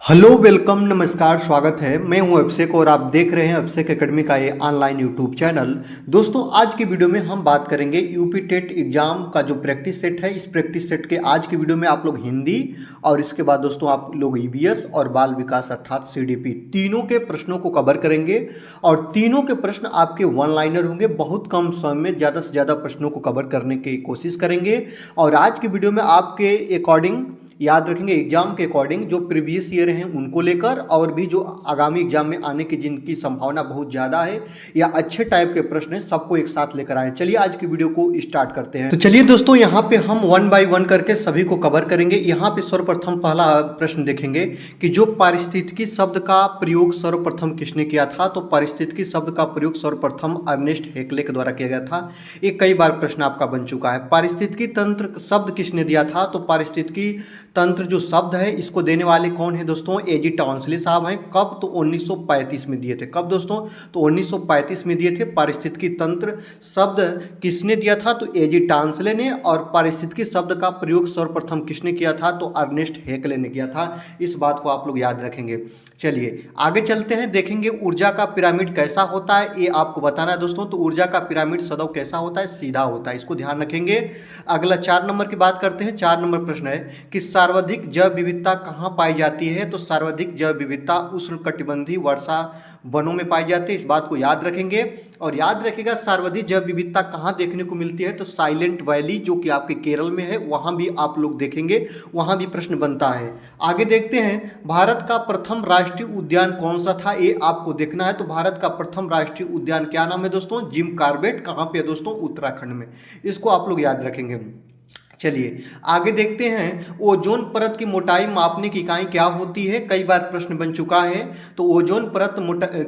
Hello welcome नमस्कार स्वागत है। मैं हूं अभिषेक और आप देख रहे हैं अभिषेक एकेडमी का ये ऑनलाइन यूट्यूब चैनल। दोस्तों आज की वीडियो में हम बात करेंगे यूपी टेट एग्जाम का जो प्रैक्टिस सेट है। इस प्रैक्टिस सेट के आज की वीडियो में आप लोग हिंदी और इसके बाद दोस्तों आप लोग ईवीएस और बाल विकास अर्थात सीडीपी तीनों के प्रश्नों को कवर करेंगे और तीनों के प्रश्न आपके वन लाइनर होंगे। बहुत कम समय में ज़्यादा से ज़्यादा प्रश्नों को कवर करने की कोशिश करेंगे और आज की वीडियो में आपके अकॉर्डिंग याद रखेंगे एग्जाम के अकॉर्डिंग जो प्रीवियस ईयर हैं उनको लेकर और भी जो आगामी एग्जाम में आने की जिनकी संभावना बहुत ज़्यादा है या अच्छे टाइप के प्रश्न हैं सबको एक साथ लेकर आए। चलिए आज की वीडियो को स्टार्ट करते हैं। तो चलिए दोस्तों यहाँ पे हम वन बाय वन करके सभी को कवर करेंगे। यहाँ पे सर्वप्रथम पहला प्रश्न देखेंगे कि जो पारिस्थितिकी शब्द का प्रयोग सर्वप्रथम किसने किया था। तो पारिस्थितिकी शब्द का प्रयोग सर्वप्रथम अर्नेस्ट हेक्ले के द्वारा किया गया था। ये कई बार प्रश्न आपका बन चुका है। पारिस्थितिकी तंत्र शब्द किसने दिया था। तो पारिस्थितिकी तंत्र जो शब्द है इसको देने वाले कौन है दोस्तों, एजी टाउंसले साहब हैं। कब, तो 1935 में दिए थे। कब दोस्तों, तो 1935 में दिए थे। पारिस्थितिकी तंत्र शब्द किसने दिया था, तो एजी टाउंसले ने। और पारिस्थितिकी शब्द का प्रयोग सर्वप्रथम किसने किया था, तो अर्नेस्ट हेक्ले ने किया था। इस बात को आप लोग याद रखेंगे। चलिए आगे चलते हैं, देखेंगे ऊर्जा का पिरामिड कैसा होता है, ये आपको बताना है दोस्तों। तो ऊर्जा का पिरामिड सदैव कैसा होता है, सीधा होता है, इसको ध्यान रखेंगे। अगला 4 नंबर की बात करते हैं। 4 नंबर प्रश्न है कि सर्वाधिक जैव विविधता कहाँ पाई जाती है। तो सर्वाधिक जैव विविधता उष्णकटिबंधीय वर्षा वनों में पाई जाती है। इस बात को याद रखेंगे और याद रखिएगा सर्वाधिक जैव विविधता कहाँ देखने को मिलती है। तो साइलेंट वैली जो कि आपके केरल में है वहाँ भी आप लोग देखेंगे, वहाँ भी प्रश्न बनता है। आगे देखते हैं, भारत का प्रथम राष्ट्रीय उद्यान कौन सा था, ये आपको देखना है। तो भारत का प्रथम राष्ट्रीय उद्यान क्या नाम है दोस्तों, जिम कॉर्बेट। कहाँ पे है दोस्तों, उत्तराखंड में। इसको आप लोग याद रखेंगे। चलिए आगे देखते हैं, ओजोन परत की मोटाई मापने की इकाई क्या होती है। कई बार प्रश्न बन चुका है। तो ओजोन परत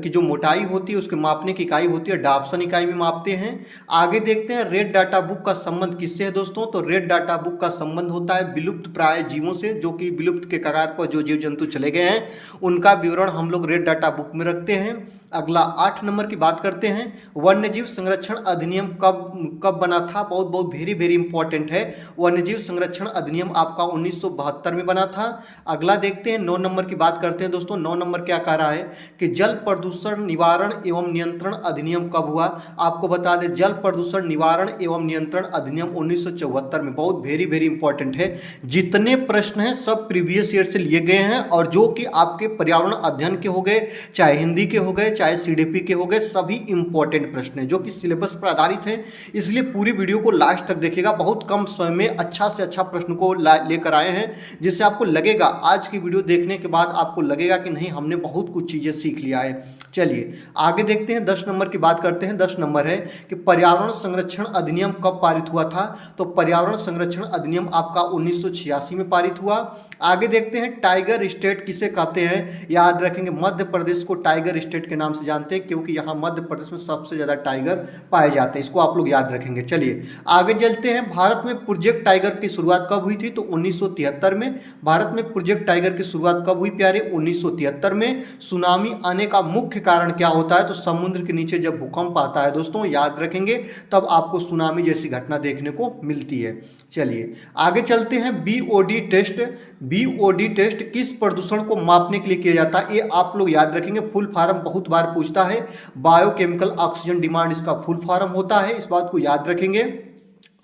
की जो मोटाई होती है उसके मापने की इकाई होती है डाप्सन इकाई में मापते हैं। आगे देखते हैं, रेड डाटा बुक का संबंध किससे है दोस्तों। तो रेड डाटा बुक का संबंध होता है विलुप्त प्राय जीवों से, जो कि विलुप्त के कगार पर जो जीव जंतु चले गए हैं उनका विवरण हम लोग रेड डाटा बुक में रखते हैं। अगला 8 नंबर की बात करते हैं, वन्यजीव संरक्षण अधिनियम कब बना था। बहुत बहुत वेरी इंपॉर्टेंट है। वन्यजीव संरक्षण अधिनियम आपका 1972 में बना था। अगला देखते हैं, 9 नंबर की बात करते हैं दोस्तों। 9 नंबर क्या कह रहा है कि जल प्रदूषण निवारण एवं नियंत्रण अधिनियम कब हुआ। आपको बता दें, जल प्रदूषण निवारण एवं नियंत्रण अधिनियम 1974 में। बहुत वेरी इंपॉर्टेंट है। जितने प्रश्न हैं सब प्रीवियस ईयर से लिए गए हैं और जो कि आपके पर्यावरण अध्ययन के हो गए, चाहे हिंदी के हो गए, चाहे सीडीपी के हो गए, सभी इंपॉर्टेंट प्रश्न हैं जो कि सिलेबस पर आधारित हैं। इसलिए पूरी वीडियो को लास्ट तक देखिएगा। बहुत कम समय में अच्छा से अच्छा प्रश्न को लेकर आए हैं, जिससे आपको लगेगा आज की वीडियो देखने के बाद आपको लगेगा कि नहीं हमने बहुत कुछ चीजें सीख लिया है। चलिए आगे देखते हैं, 10 नंबर की बात करते हैं। 10 नंबर है कि पर्यावरण संरक्षण अधिनियम कब पारित हुआ था। तो पर्यावरण संरक्षण अधिनियम आपका 1986 में पारित हुआ। आगे देखते हैं, टाइगर स्टेट किसे कहते हैं। याद रखेंगे, मध्य प्रदेश को टाइगर स्टेट के नाम से जानते हैं क्योंकि यहाँ मध्य प्रदेश में सबसे ज्यादा टाइगर पाए जाते हैं। इसको आप लोग याद रखेंगे। चलिए आगे चलते हैं, भारत में प्रोजेक्ट टाइगर की शुरुआत कब हुई थी। तो 1973 में। भारत में प्रोजेक्ट टाइगर की शुरुआत कब हुई प्यारे, 1973 में। सुनामी आने का मुख्य कारण क्या होता है। तो समुद्र के नीचे जब भूकंप आता है दोस्तों, याद रखेंगे, तब आपको सुनामी जैसी घटना देखने को मिलती है। चलिए आगे चलते हैं, बीओडी टेस्ट। बीओडी टेस्ट किस प्रदूषण को मापने के लिए किया जाता है, ये आप लोग याद रखेंगे। फुल फॉर्म बहुत बार पूछता है। बायोकेमिकल ऑक्सीजन डिमांड इसका फुल फॉर्म होता है, इस बात को याद रखेंगे।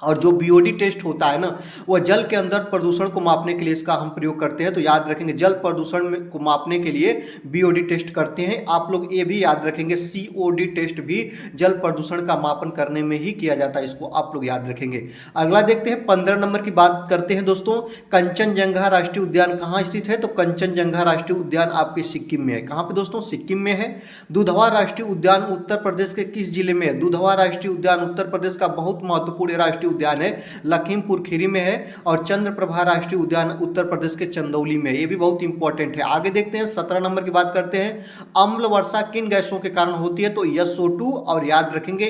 और जो बीओडी टेस्ट होता है ना, वह जल के अंदर प्रदूषण को मापने के लिए इसका हम प्रयोग करते हैं। तो याद रखेंगे, जल प्रदूषण को मापने के लिए बीओडी टेस्ट करते हैं। आप लोग ये भी याद रखेंगे, सीओडी टेस्ट भी जल प्रदूषण का मापन करने में ही किया जाता है, इसको आप लोग याद रखेंगे। अगला देखते हैं, 15 नंबर की बात करते हैं दोस्तों। कंचनजंगा राष्ट्रीय उद्यान कहाँ स्थित है। तो कंचनजंगा राष्ट्रीय उद्यान आपके सिक्किम में है। कहाँ पे दोस्तों, सिक्किम में है। दुधवा राष्ट्रीय उद्यान उत्तर प्रदेश के किस जिले में है। दुधवा राष्ट्रीय उद्यान उत्तर प्रदेश का बहुत महत्वपूर्ण राष्ट्रीय उद्यान है, लखीमपुर खीरी में है। और चंद्रप्रभा राष्ट्रीय उद्यान उत्तर प्रदेश के चंदौली में है, ये भी बहुत इंपॉर्टेंट है। आगे देखते हैं, 17 नंबर की बात करते हैं, अम्ल वर्षा किन गैसों के कारण होती है। तो SO2 और याद रखेंगे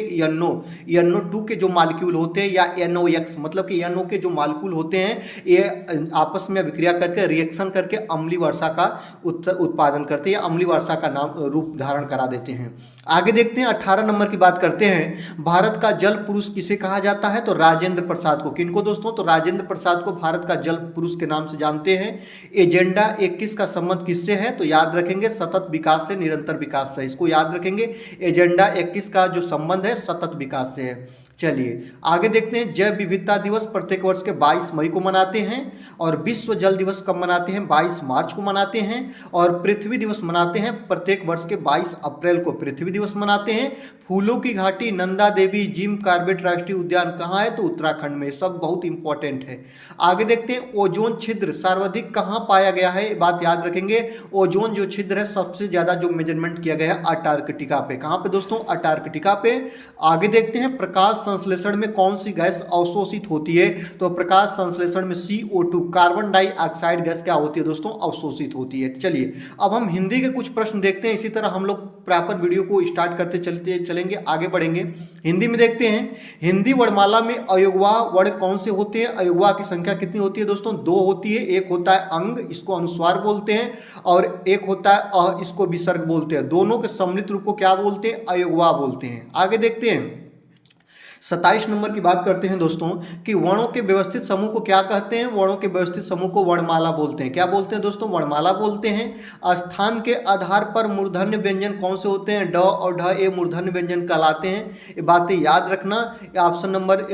NO2 के जो मॉलिक्यूल होते हैं, या NOx मतलब कि NO के जो मॉलिक्यूल होते हैं, ये आपस में विक्रिया करके रिएक्शन करके अम्लीय वर्षा का उत्पादन करते हैं, अम्लीय वर्षा का नाम रूप धारण करा देते हैं। आगे देखते हैं, 18 नंबर की बात करते हैं, भारत का जल पुरुष किसे कहा जाता है। तो राजेंद्र प्रसाद को। किनको दोस्तों? तो राजेंद्र प्रसाद को भारत का जल पुरुष के नाम से जानते हैं। एजेंडा 21 का संबंध किससे है? तो याद रखेंगे सतत विकास से, निरंतर विकास से। इसको याद रखेंगे, एजेंडा 21 का जो संबंध है सतत विकास से है। चलिए आगे देखते हैं। जैव विविधता दिवस प्रत्येक वर्ष के 22 मई को मनाते हैं। और विश्व जल दिवस कब मनाते हैं? 22 मार्च को मनाते हैं। और पृथ्वी दिवस मनाते हैं प्रत्येक वर्ष के 22 अप्रैल को पृथ्वी दिवस मनाते हैं। फूलों की घाटी नंदा देवी जिम कॉर्बेट राष्ट्रीय उद्यान कहाँ है? तो उत्तराखंड में। सब बहुत इंपॉर्टेंट है। आगे देखते हैं। ओजोन छिद्र सर्वाधिक कहाँ पाया गया है? बात याद रखेंगे, ओजोन जो छिद्र है सबसे ज्यादा जो मेजरमेंट किया गया है अंटार्कटिका पे। कहाँ पे दोस्तों? अंटार्कटिका पे। आगे देखते हैं। प्रकाश संश्लेषण में कौन सी गैस अवशोषित होती है? तो प्रकाश संश्लेषण में CO2 कार्बन डाइऑक्साइड गैस क्या होती है दोस्तों? अवशोषित होती है। चलिए अब हम हिंदी के कुछ प्रश्न देखते हैं। इसी तरह हम लोग प्रॉपर वीडियो को स्टार्ट करते चलेंगे, आगे बढ़ेंगे। हिंदी में देखते हैं। हिंदी वर्णमाला में अयोगवा वर्ण कौन से होते हैं? अयोगवा की संख्या कितनी होती है दोस्तों? 2 होती है। एक होता है अंग, इसको अनुस्वार बोलते हैं, और एक होता है इसको विसर्ग बोलते हैं। दोनों के सम्मिलित रूप को क्या बोलते हैं? अयोगवा बोलते हैं। आगे देखते हैं। 27 नंबर की बात करते हैं दोस्तों कि वर्णों के व्यवस्थित समूह को क्या कहते हैं? वर्णों के व्यवस्थित समूह को वर्णमाला बोलते हैं। क्या बोलते हैं दोस्तों? वर्णमाला बोलते हैं। स्थान के आधार पर मूर्धन्य व्यंजन कौन से होते हैं? ड और ढ ये मूर्धन्य व्यंजन कहलाते हैं। ये बातें याद रखना। ऑप्शन नंबर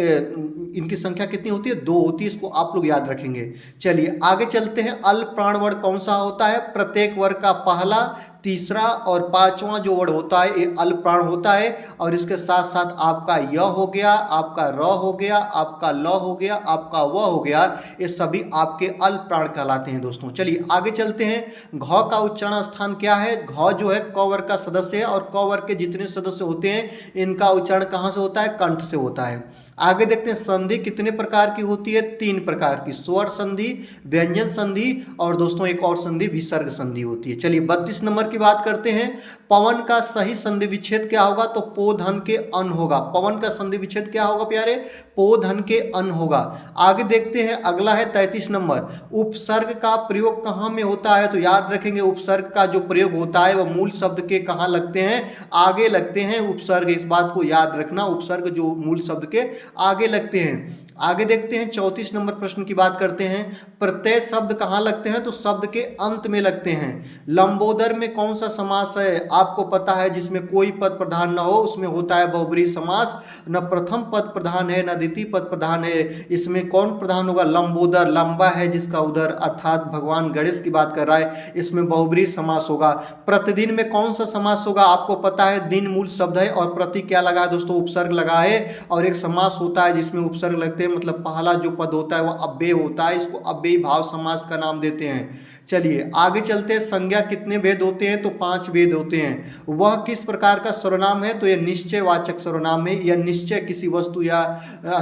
इनकी संख्या कितनी होती है? 2 होती है। इसको आप लोग याद रखेंगे। चलिए आगे चलते हैं। अल प्राण वर्ण कौन सा होता है? प्रत्येक वर्ग का पहला, तीसरा और पांचवा जो वर्ड होता है ये अल प्राण होता है। और इसके साथ साथ आपका य हो गया, आपका र हो गया, आपका ल हो गया, आपका व हो गया, ये सभी आपके अल प्राण कहलाते हैं दोस्तों। चलिए आगे चलते हैं। घ का उच्चारण स्थान क्या है? घ जो है क वर्ग का सदस्य है, और क वर्ग के जितने सदस्य होते हैं इनका उच्चारण कहाँ से होता है? कंठ से होता है। आगे देखते हैं। संधि कितने प्रकार की होती है? 3 प्रकार की। स्वर संधि, व्यंजन संधि, और दोस्तों एक और संधि विसर्ग संधि होती है। चलिए 32 नंबर की बात करते हैं। पवन का सही संधि विच्छेद क्या होगा? तो पो धन के अन होगा। पवन का संधि विच्छेद क्या होगा प्यारे? पो धन के अन होगा। आगे देखते हैं। अगला है 33 नंबर। उपसर्ग का प्रयोग कहाँ में होता है? तो याद रखेंगे उपसर्ग का जो प्रयोग होता है वह मूल शब्द के कहाँ लगते हैं? आगे लगते हैं उपसर्ग। इस बात को याद रखना, उपसर्ग जो मूल शब्द के आगे लगते हैं। आगे देखते हैं। 34 नंबर प्रश्न की बात करते हैं। प्रत्यय शब्द कहाँ लगते हैं? तो शब्द के अंत में लगते हैं। लंबोदर में कौन सा समास है? आपको पता है, जिसमें कोई पद प्रधान न हो उसमें होता है बहुब्रीहि समास। न प्रथम पद प्रधान है न द्वितीय पद प्रधान है। इसमें कौन प्रधान होगा? लंबोदर। लंबा है जिसका उदर, अर्थात भगवान गणेश की बात कर रहा है, इसमें बहुब्रीहि समास होगा। प्रतिदिन में कौन सा समास होगा? आपको पता है दिन मूल शब्द है और प्रति क्या लगा है दोस्तों? उपसर्ग लगा है। और एक समास होता है जिसमें उपसर्ग लगते हैं, मतलब पहला जो पद होता है वह अव्यय होता है, इसको अव्ययी भाव समास का नाम देते हैं। चलिए आगे चलते हैं। संज्ञा कितने भेद होते हैं? तो 5 भेद होते हैं। वह किस प्रकार का सर्वनाम है? तो यह निश्चयवाचक सर्वनाम है। यह निश्चय किसी वस्तु या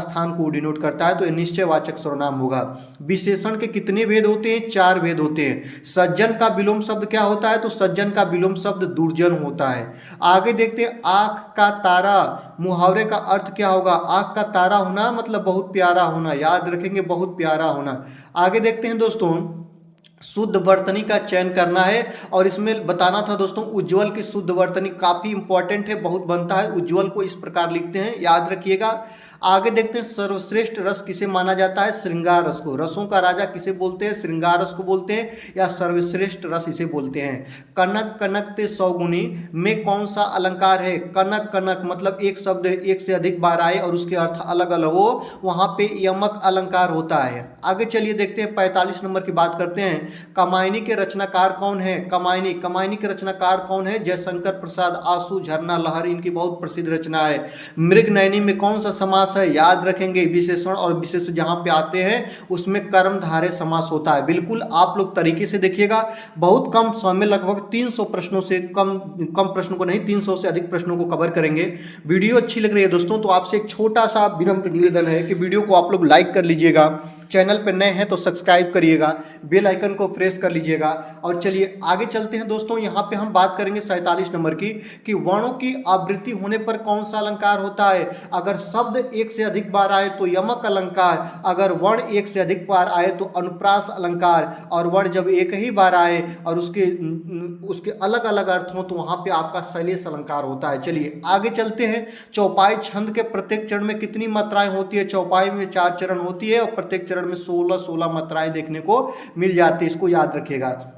स्थान को डिनोट करता है, तो यह निश्चयवाचक सर्वनाम होगा। विशेषण के कितने भेद होते हैं? 4 भेद होते हैं। सज्जन का विलोम शब्द क्या होता है? तो सज्जन का विलोम शब्द दुर्जन होता है। आगे देखते हैं। आंख का तारा मुहावरे का अर्थ क्या होगा? आंख का तारा होना मतलब बहुत प्यारा होना। याद रखेंगे, बहुत प्यारा होना। आगे देखते हैं दोस्तों। शुद्ध वर्तनी का चयन करना है, और इसमें बताना था दोस्तों उज्ज्वल की शुद्ध वर्तनी काफी इंपॉर्टेंट है, बहुत बनता है। उज्ज्वल को इस प्रकार लिखते हैं, याद रखिएगा। आगे देखते हैं। सर्वश्रेष्ठ रस किसे माना जाता है? श्रृंगार रस को। रसों का राजा किसे बोलते हैं? श्रृंगार रस को बोलते हैं, या सर्वश्रेष्ठ रस इसे बोलते हैं। कनक कनक ते सौगुनी में कौन सा अलंकार है? कनक कनक मतलब एक शब्द एक से अधिक बार आए और उसके अर्थ अलग अलग हो, वहां पे यमक अलंकार होता है। आगे चलिए देखते हैं। 45 नंबर की बात करते हैं। कामायनी के रचनाकार कौन है? कामायनी के रचनाकार कौन है? जयशंकर प्रसाद, आंसू, झरना, लहर, इनकी बहुत प्रसिद्ध रचना है। मृगनयनी में कौन सा समास है? याद रखेंगे विशेषण और विशेष जहां पे आते हैं उसमें कर्मधारय समास होता है। बिल्कुल आप लोग तरीके से देखिएगा। बहुत कम समय में लगभग 300 प्रश्नों से कम प्रश्नों को नहीं, 300 से अधिक प्रश्नों को कवर करेंगे। वीडियो अच्छी लग रही है दोस्तों तो आपसे एक छोटा सा विनम्र निवेदन है कि वीडियो को आप लोग लाइक कर लीजिएगा, चैनल पर नए हैं तो सब्सक्राइब करिएगा, बेल आइकन को प्रेस कर लीजिएगा। और चलिए आगे चलते हैं दोस्तों। यहाँ पे हम बात करेंगे 47 नंबर की कि वर्णों की आवृत्ति होने पर कौन सा अलंकार होता है। अगर शब्द एक से अधिक बार आए तो यमक अलंकार, अगर वर्ण एक से अधिक बार आए तो अनुप्रास अलंकार, और वर्ण जब एक ही बार आए और उसके अलग अलग अर्थ हो तो वहां पे आपका शैलेश अलंकार होता है। चलिए आगे चलते हैं। चौपाई छंद के प्रत्येक चरण में कितनी मात्राएं होती है। चौपाई में 4 चरण होती है और प्रत्येक चरण में 16 मात्राएं देखने को मिल जाती है, इसको याद रखिएगा।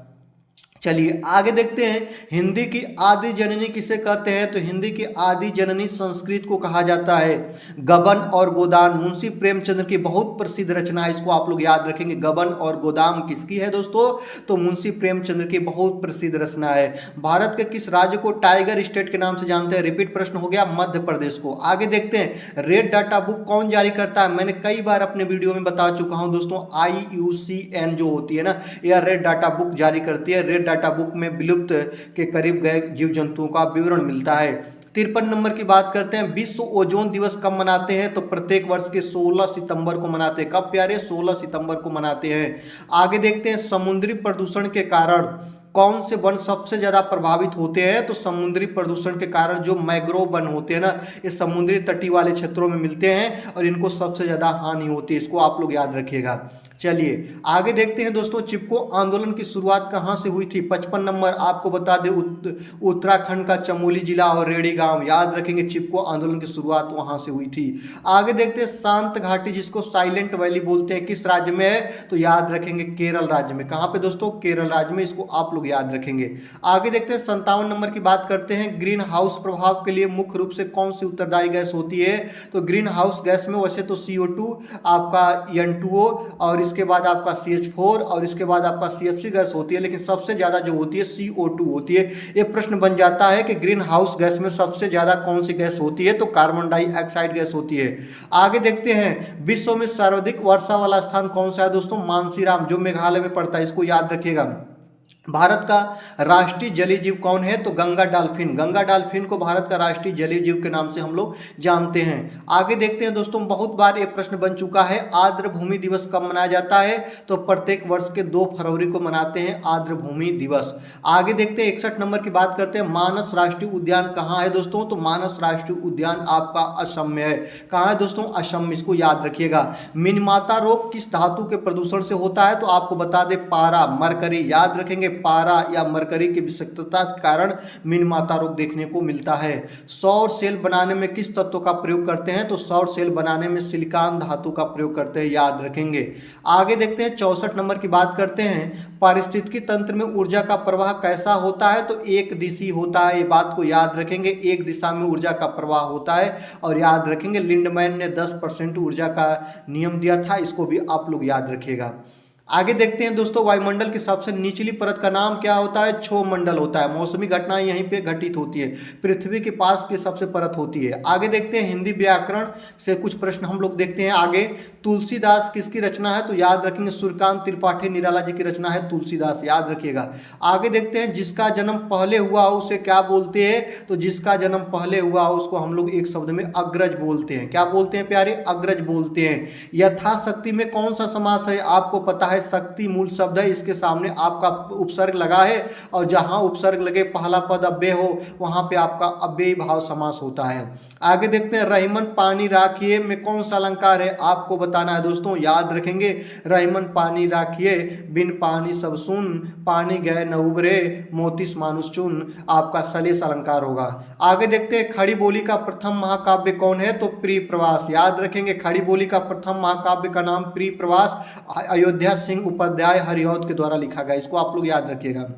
चलिए आगे देखते हैं। हिंदी की आदि जननी किसे कहते हैं। तो हिंदी की आदि जननी संस्कृत को कहा जाता है। गबन और गोदान मुंशी प्रेमचंद्र की बहुत प्रसिद्ध रचना है, इसको आप लोग याद रखेंगे। गबन और गोदान किसकी है दोस्तों। तो मुंशी प्रेमचंद्र की बहुत प्रसिद्ध रचना है। भारत के किस राज्य को टाइगर स्टेट के नाम से जानते हैं। रिपीट प्रश्न हो गया, मध्य प्रदेश को। आगे देखते हैं। रेड डाटा बुक कौन जारी करता है। मैंने कई बार अपने वीडियो में बता चुका हूं दोस्तों, IUCN जो होती है ना, यह रेड डाटा बुक जारी करती है। रेड डाटा बुक में विलुप्त के करीब गए जीव जंतुओं का विवरण मिलता है। 53 नंबर की बात करते हैं। विश्व ओजोन दिवस कब मनाते हैं। तो प्रत्येक वर्ष के 16 सितंबर को मनाते हैं। कब प्यारे, 16 सितंबर को मनाते हैं। आगे देखते हैं। समुद्री प्रदूषण के कारण कौन से वन सबसे ज्यादा प्रभावित होते हैं। तो समुद्री प्रदूषण के कारण जो मैंग्रोव वन होते हैं ना, ये समुद्री तटीय वाले क्षेत्रों में मिलते हैं और इनको सबसे ज्यादा हानि होती है, इसको आप लोग याद रखिएगा। चलिए आगे देखते हैं दोस्तों। चिपको आंदोलन की शुरुआत कहां से हुई थी। 55 नंबर आपको बता दें, उत्तराखंड का चमोली जिला और रेड़ी गांव, याद रखेंगे। चिपको आंदोलन की शुरुआत वहां से हुई थी। आगे देखते हैं। शांत घाटी जिसको साइलेंट वैली बोलते हैं किस राज्य में है। तो याद रखेंगे केरल राज्य में। कहां पे दोस्तों, केरल राज्य में, इसको आप लोग याद रखेंगे। आगे देखते हैं। 57 नंबर की बात करते हैं। ग्रीन हाउस प्रभाव के लिए मुख्य रूप से कौन सी उत्तरदायी गैस होती है। तो ग्रीन हाउस गैस में वैसे तो CO2, आपका N2O, और इसके बाद आपका CH4 और इसके बाद आपका CFC गैस होती है, लेकिन सबसे ज्यादा जो होती है CO2 होती है। यह प्रश्न बन जाता है कि ग्रीन हाउस गैस में सबसे ज्यादा कौन सी गैस होती है। तो कार्बन डाइऑक्साइड गैस होती है। आगे देखते हैं। विश्व में सर्वाधिक वर्षा वाला स्थान कौन सा है दोस्तों। मानसीराम, जो मेघालय में पड़ता है, इसको याद रखिएगा। भारत का राष्ट्रीय जलीय जीव कौन है। तो गंगा डाल्फिन। गंगा डाल्फिन को भारत का राष्ट्रीय जलीय जीव के नाम से हम लोग जानते हैं। आगे देखते हैं दोस्तों। बहुत बार ये प्रश्न बन चुका है। आर्द्र भूमि दिवस कब मनाया जाता है। तो प्रत्येक वर्ष के 2 फरवरी को मनाते हैं आर्द्र भूमि दिवस। आगे देखते हैं। 61 नंबर की बात करते हैं। मानस राष्ट्रीय उद्यान कहाँ है दोस्तों। तो मानस राष्ट्रीय उद्यान आपका असम में है। कहाँ है दोस्तों, असम में, इसको याद रखिएगा। मिनमाता रोग किस धातु के प्रदूषण से होता है। तो आपको बता दें, पारा, मरकरी, याद रखेंगे। पारा या मरकरी की विषाक्तता के कारण मिनमाता रोग देखने को मिलता है। सौर सेल बनाने में किस तत्व का प्रयोग करते हैं। तो सौर सेल बनाने में सिलिकॉन धातु का प्रयोग करते हैं, याद रखेंगे। आगे देखते हैं। 64 नंबर की बात करते हैं। पारिस्थितिकी तंत्र में ऊर्जा का प्रवाह कैसा होता है। तो एक दिशी होता है, ये बात को याद रखेंगे। एक दिशा में ऊर्जा का प्रवाह होता है। और याद रखेंगे लिंडमैन ने 10% ऊर्जा का नियम दिया था, इसको भी आप लोग याद रखिएगा। आगे देखते हैं दोस्तों। वायुमंडल की सबसे निचली परत का नाम क्या होता है। क्षोभ मंडल होता है। मौसमी घटनाएं यहीं पे घटित होती है। पृथ्वी के पास की सबसे परत होती है। आगे देखते हैं। हिंदी व्याकरण से कुछ प्रश्न हम लोग देखते हैं। आगे तुलसीदास किसकी रचना है। तो याद रखेंगे सूर्यकांत त्रिपाठी निराला जी की रचना है तुलसीदास, याद रखिएगा। आगे देखते हैं। जिसका जन्म पहले हुआ हो उसे क्या बोलते हैं। तो जिसका जन्म पहले हुआ हो उसको हम लोग एक शब्द में अग्रज बोलते हैं। क्या बोलते हैं प्यारे, अग्रज बोलते हैं। यथाशक्ति में कौन सा समास है। आपको पता है शक्ति मूल शब्द है, इसके सामने आपका उपसर्ग लगा है और जहां उपसर्ग लगे पहला पद अव्यय हो वहां पे आपका अव्ययी भाव समास होता है। आगे देखते हैं। रहीमन पानी राखिए में कौन सा अलंकार है। आपको बताना है दोस्तों, याद रखेंगे। रहीमन पानी राखिए, बिन पानी सब सुन, पानी गए न उबरे, मोतीस मानुष चुन, आपका सलेस अलंकार होगा। आगे देखते हैं। खड़ी बोली का प्रथम महाकाव्य कौन है। तो प्रिय प्रवास, याद रखेंगे। खड़ी बोली का प्रथम महाकाव्य का नाम प्रिय प्रवास अयोध्या सिंह उपाध्याय हरिऔध के द्वारा लिखा गया, इसको आप लोग याद रखिएगा।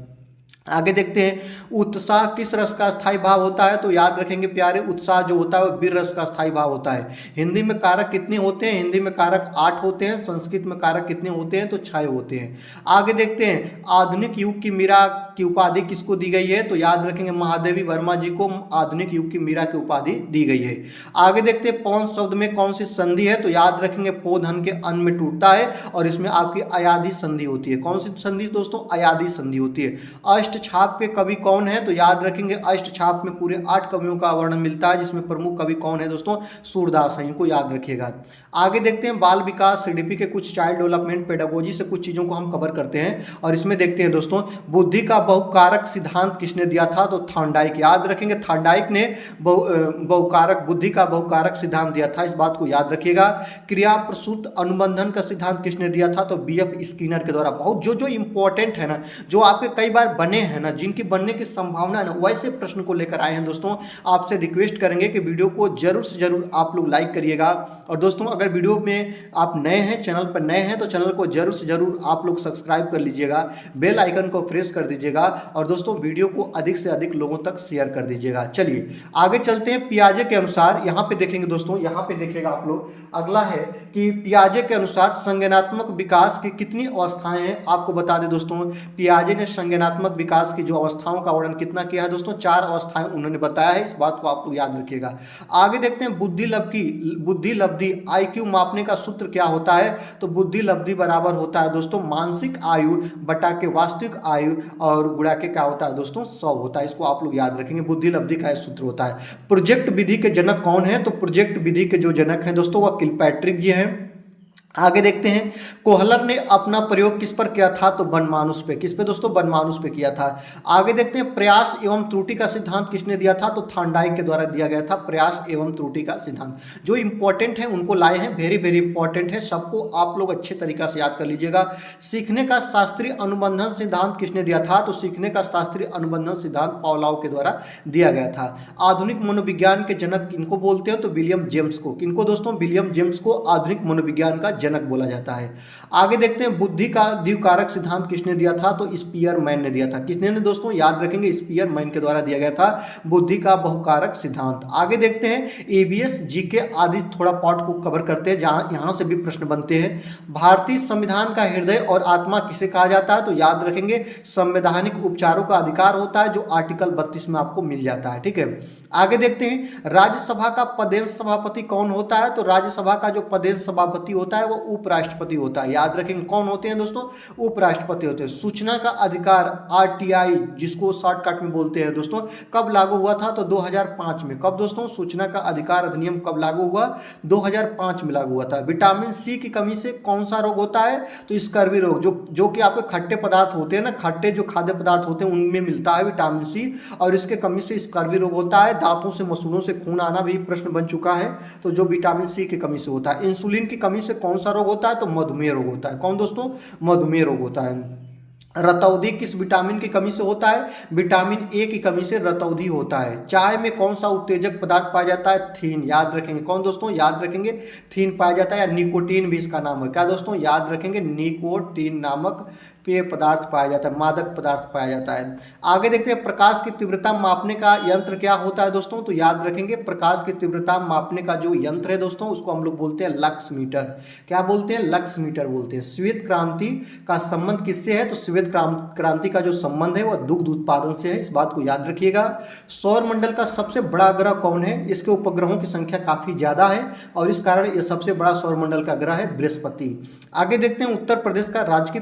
आगे देखते हैं। उत्साह किस रस का स्थायी भाव होता है। तो याद रखेंगे प्यारे, उत्साह जो होता है वो वीर रस का स्थायी भाव होता है। हिंदी में कारक कितने होते हैं। हिंदी में कारक 8 होते हैं। संस्कृत में कारक कितने होते हैं। तो 6 होते हैं। आगे देखते हैं। आधुनिक युग की मीरा की उपाधि किसको दी गई है। तो याद रखेंगे महादेवी वर्मा जी को आधुनिक युग की मीरा की उपाधि दी गई है। आगे देखते हैं। पौन शब्द में कौन सी संधि है। तो याद रखेंगे पोधन के अन्न में टूटता है और इसमें आपकी अयादी संधि होती है। कौन सी संधि दोस्तों, अयादी संधि होती है। अष्ट अष्टछाप के कवि कौन है? तो याद रखेंगे अष्टछाप में पूरे 8 कवियों का वर्णन मिलता है, जिसमें प्रमुख कवि कौन है दोस्तों? सूरदास है, इनको याद रखिएगा। आगे देखते हैं बाल विकास सीडीपी के कुछ चाइल्ड डेवलपमेंट पेडागोजी से कुछ चीज़ों को हम कवर करते हैं, और इसमें देखते हैं दोस्तों बुद्धि का बहुकारक सिद्धांत किसने दिया था? तो थॉर्नडाइक। याद रखेंगे थॉर्नडाइक ने बुद्धि का बहुकारक सिद्धांत दिया था, इस बात को याद रखिएगा। क्रिया प्रसूत अनुबंधन का सिद्धांत किसने दिया था? तो बीएफ स्किनर के द्वारा। बहुत जो इंपॉर्टेंट है ना, जो आपके कई बार बने हैं ना, जिनकी बनने की संभावना है ना, वैसे प्रश्न को लेकर आए हैं दोस्तों। आपसे रिक्वेस्ट करेंगे कि वीडियो को जरूर से जरूर आप लोग लाइक करिएगा, और दोस्तों अगर वीडियो में आप नए हैं, चैनल पर नए हैं, तो चैनल को जरूर से जरूर आप लोग सब्सक्राइब कर लीजिएगा, बेल आइकन को प्रेस कर दीजिएगा, और दोस्तों वीडियो को अधिक से अधिक लोगों तक शेयर कर दीजिएगा। चलिए आगे चलते हैं। पियाजे के अनुसार यहाँ पे देखेंगे दोस्तों, यहाँ पे देखिएगा आप लोग, अगला है कि पियाजे के अनुसार संज्ञानात्मक विकास की कितनी अवस्थाएं हैं? आपको बता दें दोस्तों, पियाजे ने संज्ञानात्मक विकास की जो अवस्थाओं का वर्णन कितना किया है दोस्तों? 4 अवस्थाएं उन्होंने बताया है, इस बात को आप लोग याद रखिएगा। आगे देखते हैं बुद्धि लब्धि IQ मापने का सूत्र क्या होता है? तो बुद्धि लब्धि बराबर होता है दोस्तों मानसिक आयु बटा के वास्तविक आयु, और गुणा के क्या होता है दोस्तों? 100 होता है। इसको आप लोग याद रखेंगे, बुद्धि लब्धि का सूत्र होता है। प्रोजेक्ट विधि के जनक कौन है? तो प्रोजेक्ट विधि के जो जनक हैं दोस्तों वह किलपैट्रिक जी हैं। आगे देखते हैं, कोहलर ने अपना प्रयोग किस पर किया था? तो बनमानुष पे। किस पे दोस्तों? बनमानुष पे किया था। आगे देखते हैं, प्रयास एवं त्रुटि का सिद्धांत किसने दिया था? तो थॉर्नडाइक के द्वारा दिया गया था, प्रयास एवं त्रुटि का सिद्धांत। जो इंपॉर्टेंट है उनको लाए हैं, वेरी वेरी इंपॉर्टेंट है, सबको आप लोग अच्छे तरीका से याद कर लीजिएगा। सीखने का शास्त्रीय अनुबंधन सिद्धांत किसने दिया था? तो सीखने का शास्त्रीय अनुबंधन सिद्धांत पावलोव के द्वारा दिया गया था। आधुनिक मनोविज्ञान के जनक किनको बोलते हैं? तो विलियम जेम्स को। किनको दोस्तों? विलियम जेम्स को आधुनिक मनोविज्ञान का जनक बोला जाता है। आगे देखते हैं, बुद्धि का द्विकारक सिद्धांत किसने दिया था? तो स्पीयरमैन ने दिया था। किसने ने दोस्तों? याद रखेंगे स्पीयरमैन के द्वारा दिया गया था बुद्धि का बहुकारक सिद्धांत। आगे देखते हैं, एबीएस जीके आदि थोड़ा पार्ट को कवर करते हैं, जहां यहां से भी प्रश्न बनते हैं। भारतीय संविधान का हृदय और आत्मा किसे कहा जाता है? तो याद रखेंगे संवैधानिक उपचारों का अधिकार होता है, जो आर्टिकल 32 में आपको मिल जाता है। ठीक है, आगे देखते हैं, राज्यसभा का पदेन सभापति कौन होता है? तो राज्यसभा का जो पदेन सभापति होता है वो उपराष्ट्रपति होता है। याद रखेंगे कौन होते हैं दोस्तों? उपराष्ट्रपति होते हैं। सूचना का अधिकार आरटीआई, जिसको शॉर्टकट में बोलते हैं दोस्तों, कब लागू हुआ था? तो 2005 में। कब दोस्तों? सूचना का अधिकार अधिनियम कब लागू हुआ? 2005 में लागू हुआ था। विटामिन सी की कमी से कौन सा रोग होता है? तो स्कर्वी रोग, जो कि आपके खट्टे पदार्थ होते हैं ना, खट्टे जो खाद्य पदार्थ होते हैं उनमें मिलता है विटामिन सी, और इसके कमी से स्कर्वी रोग होता है। दांतों से मसूड़ों से खून आना भी प्रश्न बन चुका है, तो जो विटामिन सी की कमी से होता है। इंसुलिन की कमी से कौन सा रोग होता है? तो मधुमेह रोग होता है। कौन दोस्तों? मधुमेह रोग होता है। रतौंधी किस विटामिन की कमी से होता है? विटामिन ए की कमी से रतौंधी होता है। चाय में कौन सा उत्तेजक पदार्थ पाया जाता है? थीन। याद रखेंगे कौन दोस्तों? याद रखेंगे थीन पाया जाता है, या निकोटीन भी इसका नाम है। क्या दोस्तों? याद रखेंगे निकोटीन नामक पेय पदार्थ पाया जाता है, मादक पदार्थ पाया जाता है। आगे देखते हैं, प्रकाश की तीव्रता मापने का यंत्र क्या होता है दोस्तों? तो याद रखेंगे प्रकाश की तीव्रता मापने का जो यंत्र है दोस्तों, उसको हम लोग बोलते हैं लक्स मीटर। क्या बोलते हैं? लक्स मीटर बोलते हैं। श्वेत क्रांति का संबंध किससे है? तो श्वेत क्रांति का जो संबंध है वह दुग्ध उत्पादन से है, इस बात को याद रखिएगा। सौर मंडल का सबसे बड़ा ग्रह कौन है? इसके उपग्रहों की संख्या काफी ज्यादा है, और इस कारण यह सबसे बड़ा सौर मंडल का ग्रह है बृहस्पति। आगे देखते हैं, उत्तर प्रदेश का राजकीय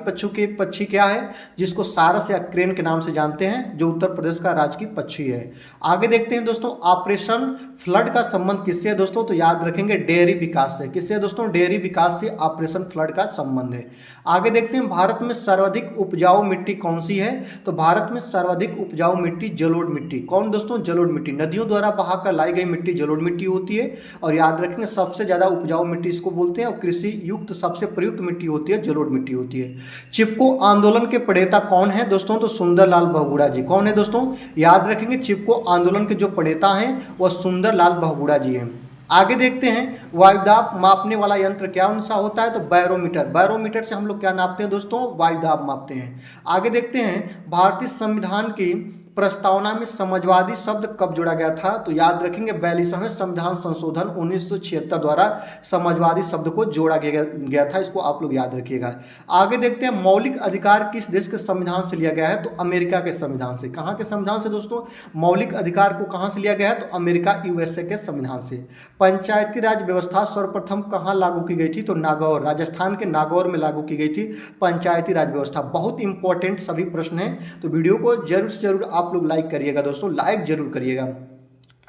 पक्षी क्या है? जिसको सारस या क्रेन के नाम से जानते हैं, जो उत्तर प्रदेश का राजकीय पक्षी है। आगे देखते हैं दोस्तों, ऑपरेशन फ्लड का संबंध किससे है दोस्तों? तो याद रखेंगे डेयरी विकास से। किससे दोस्तों? डेयरी विकास से ऑपरेशन फ्लड का संबंध है। आगे देखते हैं, भारत में सर्वाधिक उपजाऊ मिट्टी कौन सी है? तो भारत में सर्वाधिक उपजाऊ मिट्टी जलोढ़ मिट्टी। कौन दोस्तों? जलोढ़ मिट्टी। नदियों द्वारा बहाकर लाई गई मिट्टी जलोढ़ मिट्टी होती है, और याद रखेंगे सबसे ज्यादा उपजाऊ मिट्टी इसको बोलते हैं, और कृषि युक्त सबसे प्रयुक्त मिट्टी होती है जलोढ़ मिट्टी होती है। चिपको आंदोलन के प्रणेता कौन है दोस्तों? तो सुंदरलाल बहुगुणा जी। कौन है दोस्तों? याद रखेंगे चिपको आंदोलन के जो प्रणेता हैं वह सुंदरलाल बहुगुणा जी हैं। आगे देखते हैं, वायुदाब मापने वाला यंत्र क्या सा होता है? तो बैरोमीटर। बैरोमीटर से हम लोग क्या नापते हैं दोस्तों? वायुदाब मापते हैं। आगे देखते हैं, भारतीय संविधान की प्रस्तावना में समाजवादी शब्द कब जोड़ा गया था? तो याद रखेंगे 42वें संविधान संशोधन 1976 द्वारा समाजवादी शब्द को जोड़ा गया था। इसको आप लोग याद रखिएगा। आगे देखते हैं, मौलिक अधिकार किस देश के संविधान से लिया गया है? तो अमेरिका के संविधान से। कहाँ के संविधान से दोस्तों? मौलिक अधिकार को कहाँ से लिया गया है? तो अमेरिका यूएसए के संविधान से। पंचायती राज व्यवस्था सर्वप्रथम कहाँ लागू की गई थी? तो नागौर, राजस्थान के नागौर में लागू की गई थी पंचायती राज व्यवस्था। बहुत इंपॉर्टेंट सभी प्रश्न हैं, तो वीडियो को जरूर से जरूर आप लोग लाइक करिएगा दोस्तों, लाइक जरूर करिएगा।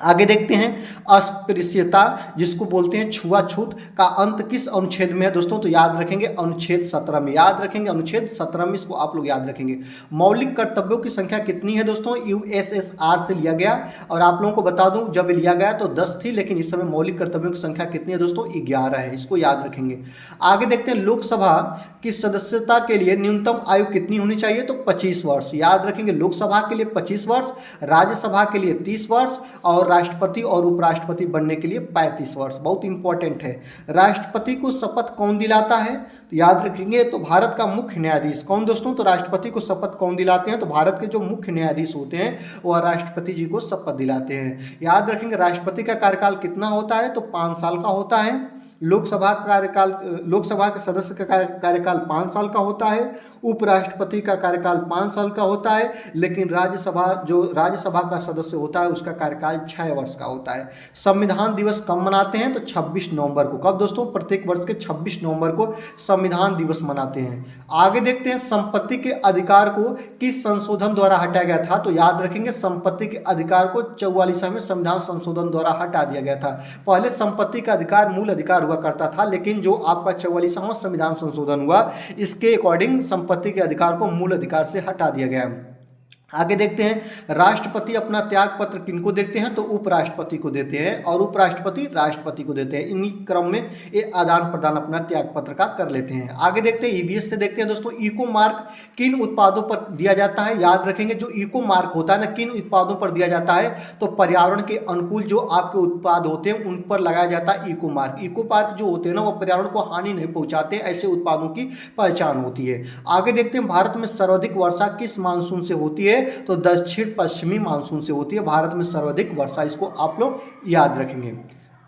आगे देखते हैं, अस्पृश्यता जिसको बोलते हैं छुआछूत का अंत किस अनुच्छेद में है दोस्तों? तो याद रखेंगे अनुच्छेद 17 में। याद रखेंगे अनुच्छेद 17 में, इसको आप लोग याद रखेंगे। मौलिक कर्तव्यों की संख्या कितनी है दोस्तों? यूएसएसआर से लिया गया, और आप लोगों को बता दूं जब लिया गया तो 10 थी, लेकिन इस समय मौलिक कर्तव्यों की संख्या कितनी है दोस्तों? 11 है। इसको याद रखेंगे। आगे देखते हैं, लोकसभा की सदस्यता के लिए न्यूनतम आयु कितनी होनी चाहिए? तो 25 वर्ष। याद रखेंगे, लोकसभा के लिए 25 वर्ष, राज्यसभा के लिए 30 वर्ष और राष्ट्रपति और उपराष्ट्रपति बनने के लिए 35 वर्ष। बहुत इंपॉर्टेंट है। राष्ट्रपति को शपथ कौन दिलाता है? तो याद रखेंगे, तो भारत का मुख्य न्यायाधीश। कौन दोस्तों? तो राष्ट्रपति को शपथ कौन दिलाते हैं? तो भारत के जो मुख्य न्यायाधीश होते हैं वह राष्ट्रपति जी को शपथ दिलाते हैं। याद रखेंगे, राष्ट्रपति का कार्यकाल कितना होता है? तो 5 साल का होता है। लोकसभा के सदस्य का कार्यकाल 5 साल का होता है। उपराष्ट्रपति का कार्यकाल 5 साल का होता है, लेकिन राज्यसभा का सदस्य होता है उसका कार्यकाल 6 वर्ष का होता है। संविधान दिवस कब मनाते हैं? तो 26 नवंबर को। कब दोस्तों? प्रत्येक वर्ष के 26 नवंबर को संविधान दिवस मनाते हैं। आगे देखते हैं, संपत्ति के अधिकार को किस संशोधन द्वारा हटाया गया था? तो याद रखेंगे, संपत्ति के अधिकार को 44वें संविधान संशोधन द्वारा हटा दिया गया था। पहले संपत्ति का अधिकार मूल अधिकार हुआ करता था, लेकिन जो आपका 44वां संविधान संशोधन हुआ इसके अकॉर्डिंग संपत्ति के अधिकार को मूल अधिकार से हटा दिया गया। आगे देखते हैं, राष्ट्रपति अपना त्याग पत्र किनको देते हैं? तो उपराष्ट्रपति को देते हैं, और उपराष्ट्रपति राष्ट्रपति को देते हैं। इन्हीं क्रम में ये आदान प्रदान अपना त्याग पत्र का कर लेते हैं। आगे देखते हैं, ईबीएस से देखते हैं दोस्तों, इको मार्क किन उत्पादों पर दिया जाता है? याद रखेंगे, जो इको मार्क होता है ना, किन उत्पादों पर दिया जाता है? तो पर्यावरण के अनुकूल जो आपके उत्पाद होते हैं उन पर लगाया जाता है इको मार्क। इको मार्क जो होते हैं ना, वो पर्यावरण को हानि नहीं पहुंचाते, ऐसे उत्पादों की पहचान होती है। आगे देखते हैं, भारत में सर्वाधिक वर्षा किस मानसून से होती है? तो दक्षिण पश्चिमी मानसून से होती है भारत में सर्वाधिक वर्षा। इसको आप लोग याद रखेंगे।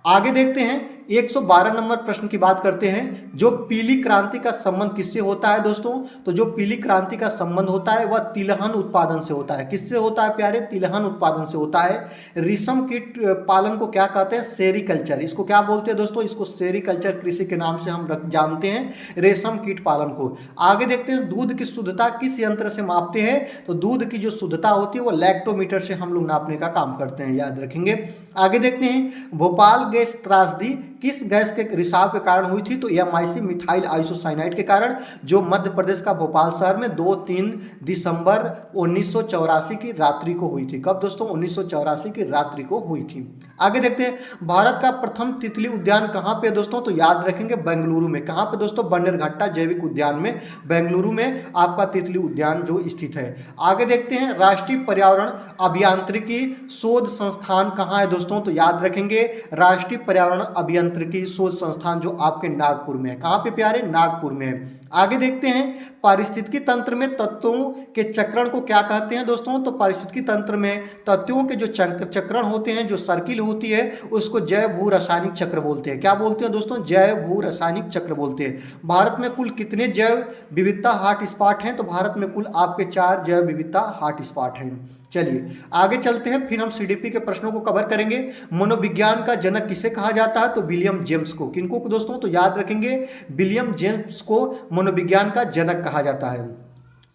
आगे देखते हैं, 112 नंबर प्रश्न की बात करते हैं। जो पीली क्रांति का संबंध किससे होता है दोस्तों? तो जो पीली क्रांति का संबंध होता है वह तिलहन उत्पादन से होता है। किससे होता है प्यारे? तिलहन उत्पादन से होता है। रेशम कीट पालन को क्या कहते हैं? सेरीकल्चर। इसको क्या बोलते हैं दोस्तों? इसको सेरीकल्चर कृषि के नाम से हम जानते हैं रेशम कीट पालन को। आगे देखते हैं, दूध की शुद्धता किस यंत्र से मापते हैं? तो दूध की जो शुद्धता होती है वो लैक्टोमीटर से हम लोग नापने का काम करते हैं, याद रखेंगे। आगे देखते हैं, भोपाल गैस त्रासदी किस गैस के रिसाव के कारण हुई थी? तो एमाइसी मिथाइल आइसोसाइनाइड के कारण, जो मध्य प्रदेश का भोपाल शहर में 2-3 दिसंबर 1984 की रात्रि को हुई थी। कब दोस्तों? 1984 की रात्रि को हुई थी। आगे देखते हैं, भारत का प्रथम तितली उद्यान कहाँ पे दोस्तों? तो याद रखेंगे बेंगलुरु में। कहाँ पे दोस्तों? बन्नेरघट्टा जैविक उद्यान में, बेंगलुरु में आपका तितली उद्यान जो स्थित है। आगे देखते हैं, राष्ट्रीय पर्यावरण अभियांत्रिकी शोध संस्थान कहाँ है दोस्तों? तो याद रखेंगे, राष्ट्रीय पर्यावरण अभियांत्रिकी शोध संस्थान जो आपके नागपुर में है। कहाँ पे प्यारे? नागपुर में है। आगे देखते हैं, पारिस्थितिकी तंत्र में तत्वों के चक्रण को क्या कहते हैं दोस्तों? तो पारिस्थितिकी तंत्र में तत्वों के जो चक्रण होते हैं, जो सर्किल होती है, उसको जैव भू रासायनिक चक्र बोलते हैं। क्या बोलते हैं दोस्तों? जैव भू रासायनिक चक्र बोलते हैं। भारत में कुल कितने जैव विविधता हॉटस्पॉट हैं? तो भारत में कुल आपके 4 जैव विविधता हॉटस्पॉट हैं। चलिए आगे चलते हैं, फिर हम सीडीपी के प्रश्नों को कवर करेंगे। मनोविज्ञान का जनक किसे कहा जाता है? तो विलियम जेम्स को। किनको दोस्तों? तो याद रखेंगे, विलियम जेम्स को मनोविज्ञान का जनक कहा जाता है।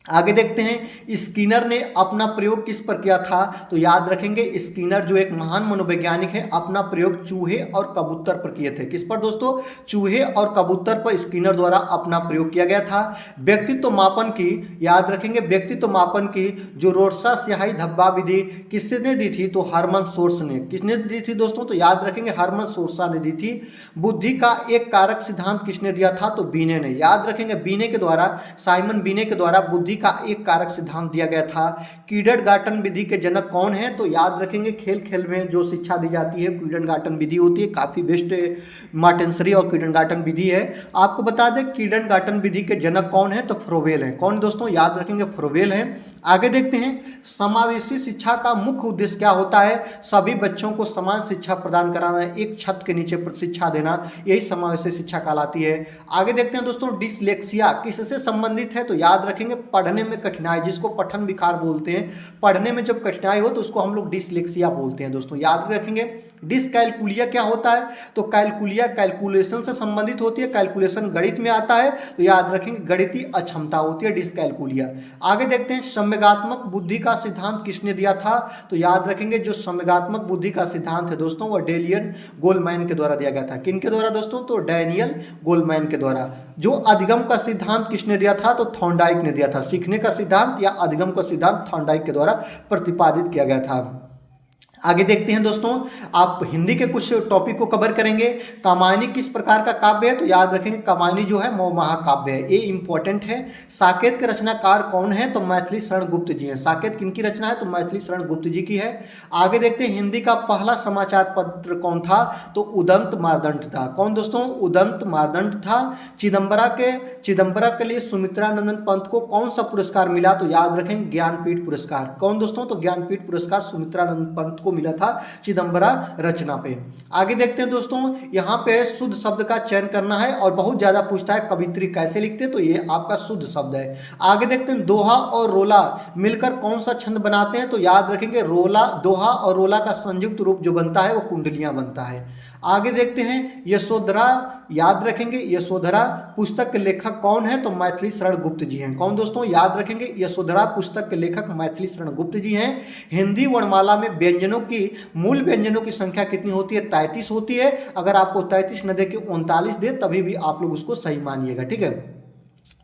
आगे देखते हैं, स्किनर ने अपना प्रयोग किस पर किया था? तो याद रखेंगे, स्किनर जो एक महान मनोवैज्ञानिक है, अपना प्रयोग चूहे और कबूतर पर किए थे। किस पर दोस्तों? चूहे और कबूतर पर स्किनर द्वारा अपना प्रयोग किया गया था। व्यक्तित्व मापन की, याद रखेंगे, व्यक्तित्व मापन की जो रोड्सा स्याही धब्बा विधि किसने दी थी? तो हरमन सोर्स ने। किसने दी थी दोस्तों? तो याद रखेंगे, हरमन सोर्सा ने दी थी। बुद्धि का एक कारक सिद्धांत किसने दिया था? तो बीने ने। याद रखेंगे, बीने के द्वारा, साइमन बीने के द्वारा बुद्धि बुद्धि का एक कारक सिद्धांत दिया गया था। कीडरगार्टन विधि के जनक कौन है? तो याद रखेंगे खेल खेल में जो शिक्षा दी जाती है कीडरगार्टन विधि होती है, काफ़ी बेस्ट मार्टेंसरी और कीडरगार्टन विधि है। आपको बता दें कीडरगार्टन विधि के जनक कौन है? तो फ्रोबेल है। कौन दोस्तों? याद रखेंगे फ्रोबेल है। आगे देखते हैं समावेशी शिक्षा का मुख्य उद्देश्य क्या होता है? सभी बच्चों को समान शिक्षा प्रदान कराना, एक छत के नीचे शिक्षा देना, यही समावेशी शिक्षा कहलाती है। आगे देखते हैं दोस्तों डिसलेक्सिया किससे संबंधित है? तो याद रखेंगे पढ़ने में कठिनाई, जिसको पठन विकार बोलते हैं। पढ़ने में जब कठिनाई हो तो उसको हम लोग डिसलेक्सिया बोलते हैं दोस्तों, याद रखेंगे। डिसकैलकुलिया क्या होता है? तो कैलकुलिया कैलकुलेशन से संबंधित होती है, कैलकुलेशन गणित में आता है, तो याद रखेंगे गणितीय अक्षमता होती है डिसकैलकुलिया। आगे देखते हैं संवेगात्मक बुद्धि का सिद्धांत किसने दिया था? तो याद रखेंगे जो संवेगात्मक बुद्धि का सिद्धांत है दोस्तों वह डेनियल गोलमैन के द्वारा दिया गया था। किन के द्वारा दोस्तों? तो डेनियल गोलमैन के द्वारा। जो अधिगम का सिद्धांत किसने दिया था? तो थॉर्नडाइक ने दिया था। सीखने का सिद्धांत या अधिगम का सिद्धांत थॉर्नडाइक के द्वारा प्रतिपादित किया गया था। आगे देखते हैं दोस्तों, आप हिंदी के कुछ टॉपिक को कवर करेंगे। कामायनी किस प्रकार का काव्य है? तो याद रखेंगे कामायनी जो है वो महाकाव्य है, ये इंपॉर्टेंट है। साकेत के रचनाकार कौन है? तो मैथिली शरण गुप्त जी हैं। साकेत किनकी रचना है? तो मैथिली शरण गुप्त जी की है। आगे देखते हैं हिंदी का पहला समाचार पत्र कौन था? तो उदंत मार्दंड था। कौन दोस्तों? उदंत मार्दंड था। चिदम्बरा के लिए सुमित्रानंदन पंत को कौन सा पुरस्कार मिला? तो याद रखेंगे ज्ञानपीठ पुरस्कार। कौन दोस्तों? तो ज्ञानपीठ पुरस्कार सुमित्रानंदन पंत को मिला था चिदम्बरा रचना पे। आगे देखते हैं दोस्तों, यहाँ पे शुद्ध शब्द का चयन करना है और बहुत ज्यादा पूछता है कवित्री कैसे लिखते हैं, तो ये आपका शुद्ध शब्द है। आगे देखते हैं दोहा और रोला मिलकर कौन सा छंद बनाते हैं? तो याद रखेंगे रोला, दोहा और रोला का संयुक्त रूप जो बनता है वो कुंडलियां बनता है। आगे देखते हैं यशोधरा, याद रखेंगे यशोधरा पुस्तक के लेखक कौन है? तो मैथिली शरण गुप्त जी हैं। कौन दोस्तों? याद रखेंगे यशोधरा पुस्तक के लेखक मैथिली शरण गुप्त जी हैं। हिंदी वर्णमाला में व्यंजनों की मूल व्यंजनों की संख्या कितनी होती है? 33 होती है। अगर आपको 33 न दे के 39 दे तभी भी आप लोग उसको सही मानिएगा, ठीक है।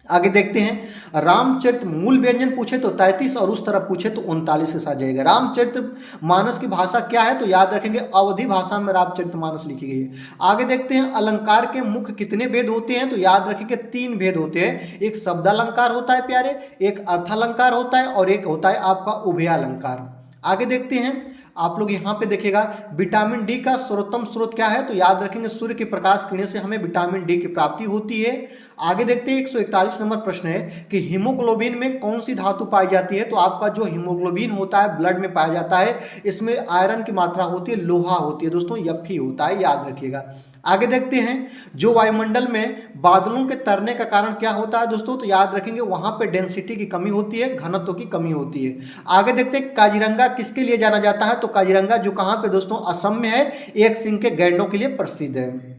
आगे देखते हैं रामचरित मूल व्यंजन पूछे तो 33 और उस तरफ पूछे तो 39 के साथ जाएगा। रामचरित मानस की भाषा क्या है? तो याद रखेंगे अवधि भाषा में रामचरित मानस लिखी गई है। आगे देखते हैं अलंकार के मुख्य कितने भेद होते हैं? तो याद रखेंगे 3 भेद होते हैं। एक शब्दालंकार होता है प्यारे, एक अर्थालंकार होता है और एक होता है आपका उभयालंकार। आगे देखते हैं आप लोग यहाँ पे देखिएगा विटामिन डी का सर्वोत्तम स्रोत क्या है? तो याद रखेंगे सूर्य के प्रकाश किरणें से हमें विटामिन डी की प्राप्ति होती है। आगे देखते हैं 141 नंबर प्रश्न है कि हीमोग्लोबिन में कौन सी धातु पाई जाती है? तो आपका जो हीमोग्लोबिन होता है ब्लड में पाया जाता है, इसमें आयरन की मात्रा होती है, लोहा होती है दोस्तों, Fe होता है, याद रखिएगा। आगे देखते हैं जो वायुमंडल में बादलों के तरने का कारण क्या होता है दोस्तों? तो याद रखेंगे वहां पे डेंसिटी की कमी होती है, घनत्व की कमी होती है। आगे देखते हैं काजीरंगा किसके लिए जाना जाता है? तो काजीरंगा जो कहाँ पे दोस्तों? असम में है, एक सिंह के गैंडों के लिए प्रसिद्ध है।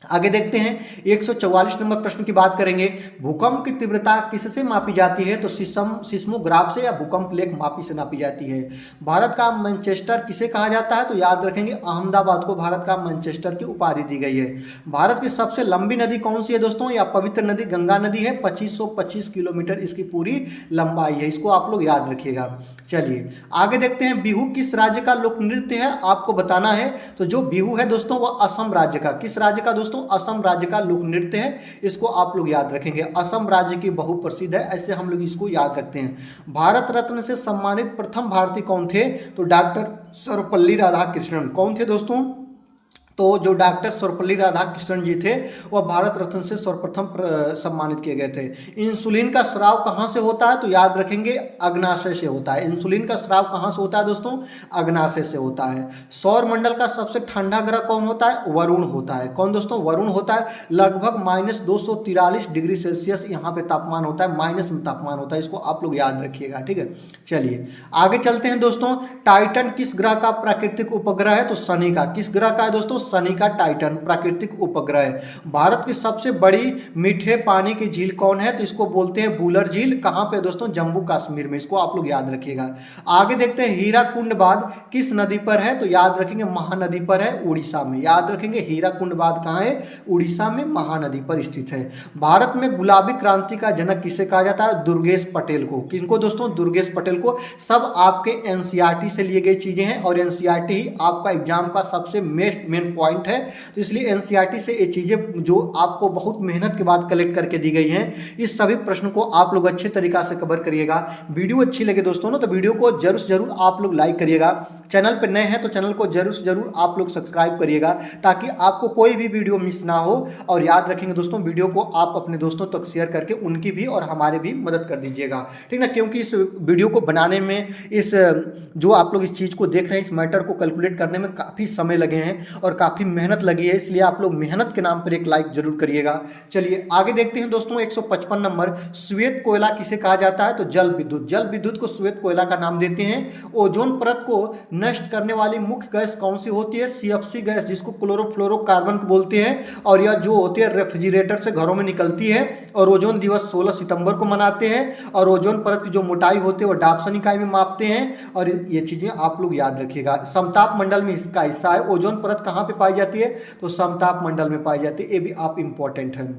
आगे देखते हैं 144 नंबर प्रश्न की बात करेंगे। भूकंप की तीव्रता किससे मापी जाती है? तो सिस्मोग्राफ से या भूकंप लेख मापी से नापी जाती है। भारत का मैनचेस्टर किसे कहा जाता है? तो याद रखेंगे अहमदाबाद को भारत का मैनचेस्टर की उपाधि दी गई है। भारत की सबसे लंबी नदी कौन सी है दोस्तों? या पवित्र नदी गंगा नदी है, 2525 किलोमीटर इसकी पूरी लंबाई है, इसको आप लोग याद रखिएगा। चलिए आगे देखते हैं बिहू किस राज्य का लोक नृत्य है? आपको बताना है। तो जो बिहू है दोस्तों वह असम राज्य का, किस राज्य का दोस्तों? असम राज्य का लोक नृत्य है, इसको आप लोग याद रखेंगे। असम राज्य की बहुप्रसिद्ध है, ऐसे हम लोग इसको याद रखते हैं। भारत रत्न से सम्मानित प्रथम भारतीय कौन थे? तो डॉक्टर सर्वपल्ली राधाकृष्णन। कौन थे दोस्तों? तो जो डॉक्टर सर्वपल्ली राधाकृष्णन जी थे वह भारत रत्न से सर्वप्रथम सम्मानित किए गए थे। इंसुलिन का स्राव कहाँ से होता है? तो याद रखेंगे अग्नाशय से होता है। इंसुलिन का स्राव कहाँ से होता है दोस्तों? अग्नाशय से होता है। सौर मंडल का सबसे ठंडा ग्रह कौन होता है? वरुण होता है। कौन दोस्तों? वरुण होता है। लगभग -243 डिग्री सेल्सियस यहाँ पे तापमान होता है, माइनस में तापमान होता है, इसको आप लोग याद रखिएगा, ठीक है। चलिए आगे चलते हैं दोस्तों। टाइटन किस ग्रह का प्राकृतिक उपग्रह है? तो शनि का। किस ग्रह का है दोस्तों? शनि का टाइटन प्राकृतिक उपग्रह है। भारत की सबसे बड़ी मीठे पानी की झील कौन है? तो इसको बोलते हैं बूलर झील। कहां पे दोस्तों? जम्मू कश्मीर में, इसको आप लोग याद रखिएगा। आगे देखते हैं हीराकुंड बांध किस नदी पर है? तो याद रखेंगे महानदी पर है, उड़ीसा में। याद रखेंगे हीराकुंड बांध कहां है? उड़ीसा में महानदी पर स्थित है। भारत में गुलाबी क्रांति का जनक किसे कहा जाता है? दुर्गेश पटेल को। किनको दोस्तों? दुर्गेश पटेल को। सब आपके एनसीईआरटी से लिए गई चीजें हैं और एनसीईआरटी ही आपका एग्जाम का सबसे मेन पॉइंट है, तो इसलिए एनसीईआरटी से ये चीज़ें जो आपको बहुत मेहनत के बाद कलेक्ट करके दी गई हैं, इस सभी प्रश्न को आप लोग अच्छे तरीका से कवर करिएगा। वीडियो अच्छी लगे दोस्तों ना तो वीडियो को जरूर से जरूर आप लोग लाइक करिएगा। चैनल पर नए हैं तो चैनल को जरूर से जरूर आप लोग सब्सक्राइब करिएगा ताकि आपको कोई भी वीडियो मिस ना हो। और याद रखेंगे दोस्तों, वीडियो को आप अपने दोस्तों तक शेयर करके उनकी भी और हमारे भी मदद कर दीजिएगा, ठीक ना। क्योंकि इस वीडियो को बनाने में, इस जो आप लोग इस चीज़ को देख रहे हैं, इस मैटर को कैलकुलेट करने में काफ़ी समय लगे हैं और काफ़ी मेहनत लगी है, इसलिए आप लोग मेहनत के नाम पर एक लाइक जरूर करिएगा। चलिए आगे देखते हैं दोस्तों। 155 नंबर, श्वेत कोयला किसे कहा जाता है? तो जल विद्युत। जल विद्युत को श्वेत कोयला का नाम देते हैं। ओजोन परत को नष्ट करने वाली मुख्य गैस कौन सी होती है? सीएफसी गैस, जिसको क्लोरोफ्लोरोकार्बन बोलते हैं, और यह जो होती है रेफ्रिजरेटर से घरों में निकलती है। और ओजोन दिवस 16 सितंबर को मनाते हैं। और ओजोन परत की जो मोटाई होती है वो डाप्सन इकाई में मापते हैं। और ये चीजें आप लोग याद रखिएगा। समताप मंडल में इसका हिस्सा है। ओजोन परत कहाँ पे पाई जाती है? तो समताप मंडल में पाई जाती है। ये भी आप इंपॉर्टेंट है।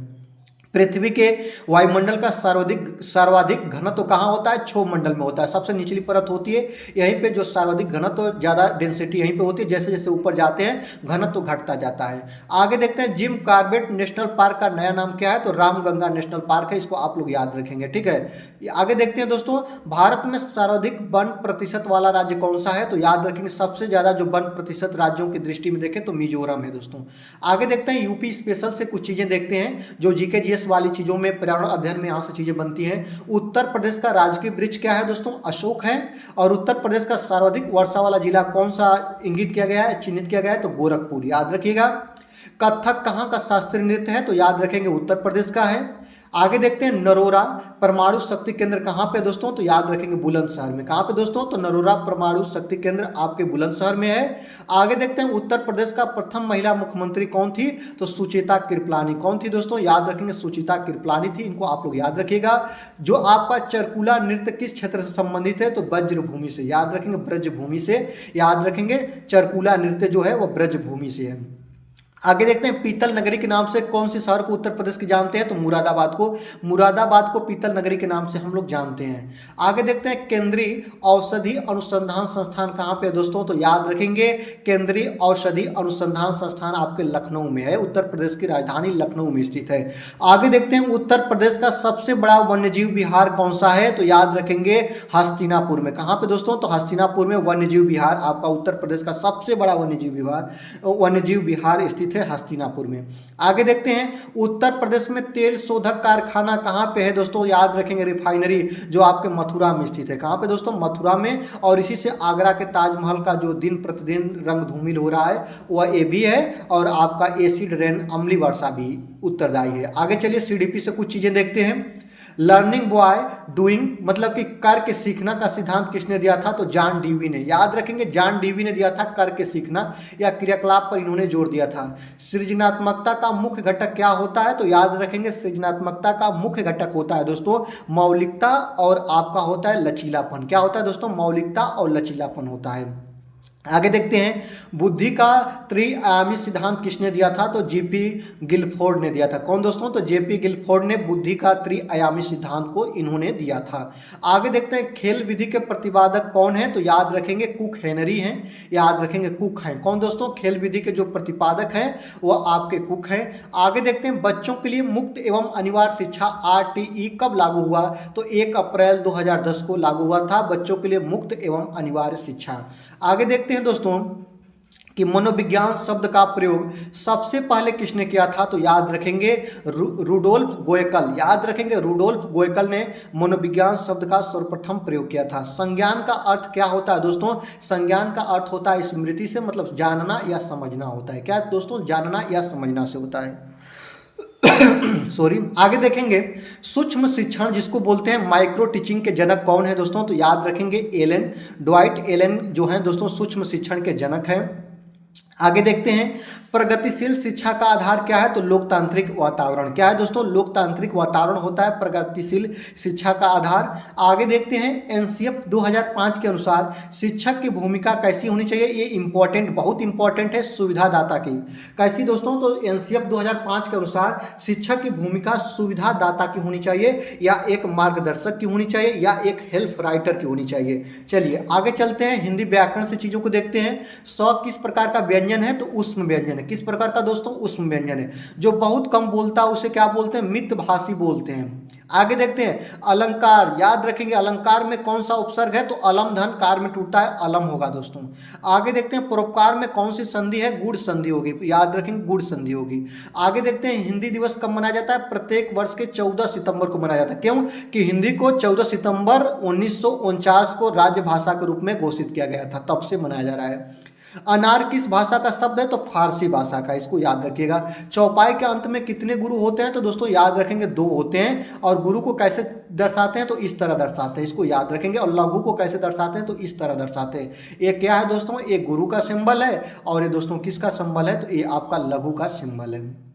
पृथ्वी के वायुमंडल का सर्वाधिक घनत्व कहाँ होता है? क्षोभ मंडल में होता है। सबसे निचली परत होती है, यहीं पे जो सर्वाधिक घनत्व, ज़्यादा डेंसिटी यहीं पे होती है। जैसे जैसे ऊपर जाते हैं घनत्व घटता जाता है। आगे देखते हैं, जिम कॉर्बेट नेशनल पार्क का नया नाम क्या है? तो रामगंगा नेशनल पार्क है। इसको आप लोग याद रखेंगे, ठीक है। आगे देखते हैं दोस्तों, भारत में सर्वाधिक वन प्रतिशत वाला राज्य कौन सा है? तो याद रखेंगे, सबसे ज़्यादा जो वन प्रतिशत राज्यों की दृष्टि में देखें तो मिजोरम है दोस्तों। आगे देखते हैं, यूपी स्पेशल से कुछ चीज़ें देखते हैं जो जीके जीएस वाली चीजों में, पर्यावरण अध्ययन में यहाँ से चीजें बनती हैं। उत्तर प्रदेश का राजकीय वृक्ष क्या है दोस्तों? अशोक है। और उत्तर प्रदेश का सर्वाधिक वर्षा वाला जिला कौन सा इंगित किया गया है, चिन्हित किया गया है? तो गोरखपुर। याद रखिएगा। कथक कहाँ का शास्त्रीय नृत्य है? तो याद रखेंगे उत्तर प्रदेश का है। आगे देखते हैं, नरोरा परमाणु शक्ति केंद्र कहाँ पे दोस्तों? तो याद रखेंगे बुलंदशहर में। कहाँ पे दोस्तों? तो नरोरा परमाणु शक्ति केंद्र आपके बुलंदशहर में है। आगे देखते हैं, उत्तर प्रदेश का प्रथम महिला मुख्यमंत्री कौन थी? तो सुचेता कृपलानी। कौन थी दोस्तों? याद रखेंगे सुचेता कृपलानी थी। इनको आप लोग याद रखिएगा। जो आपका चरकुला नृत्य किस क्षेत्र से संबंधित है? तो ब्रजभूमि से। याद रखेंगे ब्रजभूमि से। याद रखेंगे चरकुला नृत्य जो है वो ब्रजभूमि से है। आगे देखते हैं, पीतल नगरी के नाम से कौन से शहर को उत्तर प्रदेश के जानते हैं? तो मुरादाबाद को। मुरादाबाद को पीतल नगरी के नाम से हम लोग जानते हैं। आगे देखते हैं, केंद्रीय औषधि अनुसंधान संस्थान कहाँ पे है दोस्तों? तो याद रखेंगे केंद्रीय औषधि अनुसंधान संस्थान आपके लखनऊ में है। उत्तर प्रदेश की राजधानी लखनऊ में स्थित है। आगे देखते हैं, उत्तर प्रदेश का सबसे बड़ा वन्यजीव विहार कौन सा है? तो याद रखेंगे हस्तिनापुर में। कहाँ पे दोस्तों? तो हस्तिनापुर में वन्यजीव विहार आपका उत्तर प्रदेश का सबसे बड़ा वन्यजीव विहार स्थित है हस्तिनापुर में। आगे देखते हैं, उत्तर प्रदेश में तेल शोधक कारखाना कहाँ पे है दोस्तों? याद रखेंगे रिफाइनरी जो आपके मथुरा में स्थित है। कहाँ पे दोस्तों? मथुरा में। और इसी से आगरा के ताजमहल का जो दिन प्रतिदिन रंग धूमिल हो रहा है वह ये भी है। और आपका एसिड रेन, अम्लीय वर्षा भी उत्तरदायी है। आगे चलिए, सीडीपी से कुछ चीजें देखते हैं। लर्निंग बाय डूइंग, मतलब कि करके सीखना का सिद्धांत किसने दिया था? तो जॉन डीवी ने। याद रखेंगे जॉन डीवी ने दिया था करके सीखना, या क्रियाकलाप पर इन्होंने जोर दिया था। सृजनात्मकता का मुख्य घटक क्या होता है? तो याद रखेंगे सृजनात्मकता का मुख्य घटक होता है दोस्तों मौलिकता, और आपका होता है लचीलापन। क्या होता है दोस्तों? मौलिकता और लचीलापन होता है। आगे देखते हैं, बुद्धि का त्रिआयामी सिद्धांत किसने दिया था? तो जेपी गिलफोर्ड ने दिया था। कौन दोस्तों? तो जेपी गिलफोर्ड ने बुद्धि का त्रिआयामी सिद्धांत को इन्होंने दिया था। आगे देखते हैं, खेल विधि के प्रतिपादक कौन है? तो याद रखेंगे कुक हेनरी हैं। याद रखेंगे कुक हैं। कौन दोस्तों? खेल विधि के जो प्रतिपादक हैं वो आपके कुक हैं। आगे देखते हैं, बच्चों के लिए मुक्त एवं अनिवार्य शिक्षा RTE कब लागू हुआ? तो 1 अप्रैल 2010 को लागू हुआ था, बच्चों के लिए मुक्त एवं अनिवार्य शिक्षा। आगे देखते हैं दोस्तों कि मनोविज्ञान शब्द का प्रयोग सबसे पहले किसने किया था? तो याद रखेंगे रुडोल्फ गोयकल। याद रखेंगे रुडोल्फ गोयकल ने मनोविज्ञान शब्द का सर्वप्रथम प्रयोग किया था। संज्ञान का अर्थ क्या होता है दोस्तों? संज्ञान का अर्थ होता है स्मृति से, मतलब जानना या समझना होता है। क्या दोस्तों? जानना या समझना से होता है। सॉरी। आगे देखेंगे, सूक्ष्म शिक्षण जिसको बोलते हैं माइक्रो टीचिंग के जनक कौन है दोस्तों? तो याद रखेंगे एलन, ड्वाइट एलन जो है दोस्तों सूक्ष्म शिक्षण के जनक है। आगे देखते हैं, प्रगतिशील शिक्षा का आधार क्या है? तो लोकतांत्रिक वातावरण। क्या है दोस्तों? लोकतांत्रिक वातावरण होता है प्रगतिशील शिक्षा का आधार। आगे देखते हैं, एनसीएफ 2005 के अनुसार शिक्षक की भूमिका कैसी होनी चाहिए? ये इंपॉर्टेंट, बहुत इंपॉर्टेंट है, सुविधादाता की। कैसी दोस्तों? तो एनसीएफ 2005 के अनुसार शिक्षक की भूमिका सुविधादाता की होनी चाहिए, या एक मार्गदर्शक की होनी चाहिए, या एक हेल्प राइटर की होनी चाहिए। चलिए आगे चलते हैं, हिंदी व्याकरण से चीजों को देखते हैं। स किस प्रकार का व्यंजन है? तो ऊष्म व्यंजन है। किस प्रकार का दोस्तों? उष्म व्यंजन है। जो बहुत कम बोलता है उसे क्या बोलते हैं? मितभाषी बोलते हैं। आगे देखते हैं अलंकार, याद रखेंगे अलंकार में कौन सा उपसर्ग है? तो अलम धन कार में टूटा है, अलम होगा दोस्तों। आगे देखते हैं परोपकार में कौन सी संधि है? गुड़ संधि होगी, याद रखेंगे गुड़ संधि होगी। आगे देखते हैं हिंदी दिवस कब मनाया जाता है? प्रत्येक वर्ष के 14 सितंबर को मनाया जाता है। क्यों? कि हिंदी को 14 सितंबर 1949 को राज्य भाषा के रूप में घोषित किया गया था, तब से मनाया जा रहा है। अनार किस भाषा का शब्द है? तो फारसी भाषा का, इसको याद रखिएगा। चौपाई के अंत में कितने गुरु होते हैं? तो दोस्तों याद रखेंगे 2 होते हैं। और गुरु को कैसे दर्शाते हैं? तो इस तरह दर्शाते हैं, इसको याद रखेंगे। और लघु को कैसे दर्शाते हैं? तो इस तरह दर्शाते हैं। ये क्या है दोस्तों? ये गुरु का सिंबल है। और ये दोस्तों किसका सिंबल है? तो ये आपका लघु का सिंबल है।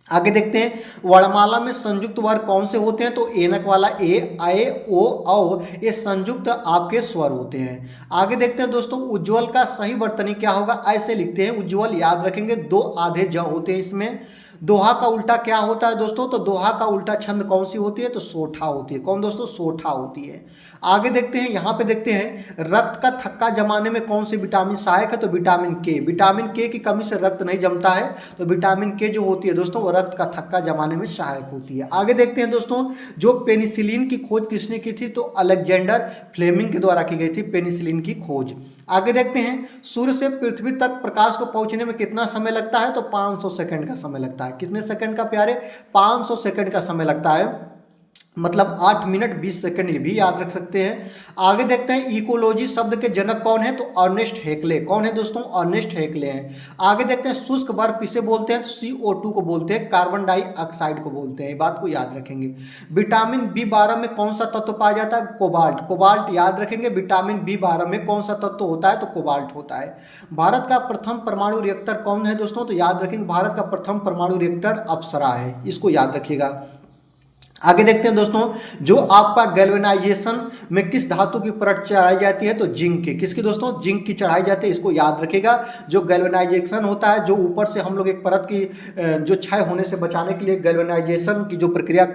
आगे देखते हैं वर्णमाला में संयुक्त वर्ग कौन से होते हैं? तो एनक वाला ए, आए, ओ, औ, ये संयुक्त आपके स्वर होते हैं। आगे देखते हैं दोस्तों उज्ज्वल का सही वर्तनी क्या होगा? ऐसे लिखते हैं उज्ज्वल, याद रखेंगे 2 आधे ज होते हैं इसमें। दोहा का उल्टा क्या होता है दोस्तों? तो दोहा का उल्टा छंद कौन सी होती है? तो सोठा होती है। कौन दोस्तों? सोठा होती है। आगे देखते हैं, यहाँ पे देखते हैं रक्त का थक्का जमाने में कौन सी विटामिन सहायक है? तो विटामिन के। विटामिन के की कमी से रक्त नहीं जमता है, तो विटामिन के जो होती है दोस्तों वो रक्त का थक्का जमाने में सहायक होती है। आगे देखते हैं दोस्तों जो पेनिसिलिन की खोज किसने की थी? तो अलेक्जेंडर फ्लेमिंग के द्वारा की गई थी पेनिसिलिन की खोज। आगे देखते हैं सूर्य से पृथ्वी तक प्रकाश को पहुंचने में कितना समय लगता है? तो 500 सेकंड का समय लगता है। कितने सेकंड का प्यारे? 500 सेकंड का समय लगता है, मतलब 8 मिनट 20 सेकंड, ये भी याद रख सकते हैं। आगे देखते हैं इकोलॉजी शब्द के जनक कौन है? तो अर्नेस्ट हेक्ले। कौन है दोस्तों? अर्नेस्ट हेक्ले हैं। आगे देखते हैं शुष्क बर्फ किसे बोलते हैं? तो CO2 को बोलते हैं, कार्बन डाइऑक्साइड को बोलते हैं। ये बात को याद रखेंगे। विटामिन B12 में कौन सा तत्व पाया जाता है? कोबाल्ट। कोबाल्ट याद रखेंगे। विटामिन B12 में कौन सा तत्व होता है? तो कोबाल्ट होता है। भारत का प्रथम परमाणु रिएक्टर कौन है दोस्तों? तो याद रखेंगे भारत का प्रथम परमाणु रिएक्टर अप्सरा है, इसको याद रखिएगा। आगे देखते हैं दोस्तों जो आपका गैल्वेनाइजेशन में किस धातु की परत चढ़ाई जाती है? तो जिंक की। किसकी दोस्तों? जिंक की चढ़ाई जाती है, इसको याद रखिएगा। जो गैल्वेनाइजेशन होता है, जो ऊपर से हम लोग एक परत की जो क्षय होने से बचाने के लिए गैल्वेनाइजेशन की जो प्रक्रिया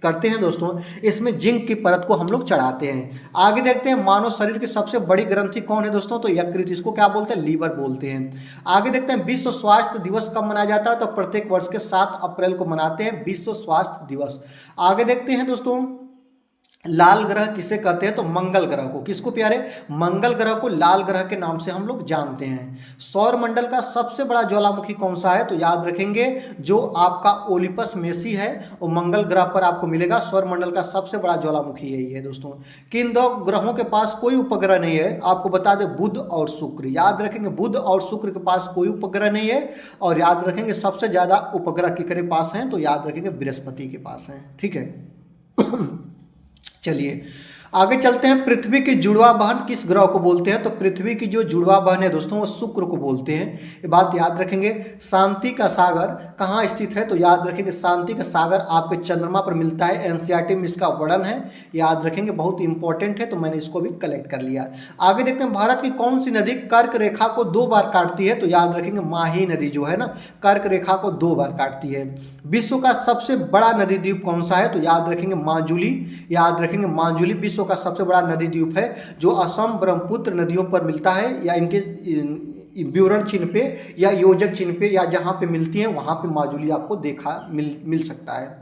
करते हैं दोस्तों, इसमें जिंक की परत को हम लोग चढ़ाते हैं। आगे देखते हैं मानव शरीर की सबसे बड़ी ग्रंथि कौन है दोस्तों? तो यकृत, इसको क्या बोलते हैं? लीवर बोलते हैं। आगे देखते हैं विश्व स्वास्थ्य दिवस कब मनाया जाता है? तो प्रत्येक वर्ष के 7 अप्रैल को मनाते हैं विश्व स्वास्थ्य दिवस। आगे देखते हैं दोस्तों लाल ग्रह किसे कहते हैं? तो मंगल ग्रह को। किसको प्यारे? मंगल ग्रह को लाल ग्रह के नाम से हम लोग जानते हैं। सौर मंडल का सबसे बड़ा ज्वालामुखी कौन सा है? तो याद रखेंगे जो आपका ओलिपस मेसी है वो मंगल ग्रह पर आपको मिलेगा। सौर मंडल का सबसे बड़ा ज्वालामुखी यही है दोस्तों। किन 2 ग्रहों के पास कोई उपग्रह नहीं है? आपको बता दें बुध और शुक्र। याद रखेंगे बुध और शुक्र के पास कोई उपग्रह नहीं है। और याद रखेंगे सबसे ज्यादा उपग्रह किसके पास हैं? तो याद रखेंगे बृहस्पति के पास हैं। ठीक है। चलिए आगे चलते हैं। पृथ्वी की जुड़वा बहन किस ग्रह को बोलते हैं? तो पृथ्वी की जो जुड़वा बहन है दोस्तों वो शुक्र को बोलते हैं। ये बात याद रखेंगे। शांति का सागर कहाँ स्थित है? तो याद रखेंगे शांति का सागर आपके चंद्रमा पर मिलता है। एनसीईआरटी में इसका वर्णन है, याद रखेंगे, बहुत इंपॉर्टेंट है, तो मैंने इसको भी कलेक्ट कर लिया। आगे देखते हैं भारत की कौन सी नदी कर्क रेखा को 2 बार काटती है? तो याद रखेंगे माही नदी जो है ना, कर्क रेखा को 2 बार काटती है। विश्व का सबसे बड़ा नदी द्वीप कौन सा है? तो याद रखेंगे माजुली। याद रखेंगे माजुली विश्व का सबसे बड़ा नदी द्वीप है, जो असम ब्रह्मपुत्र नदियों पर मिलता है, या इनके विवरण चिन्ह पे या योजक चिन्ह पे या जहाँ पे मिलती है वहाँ पे माजुली आपको मिल सकता है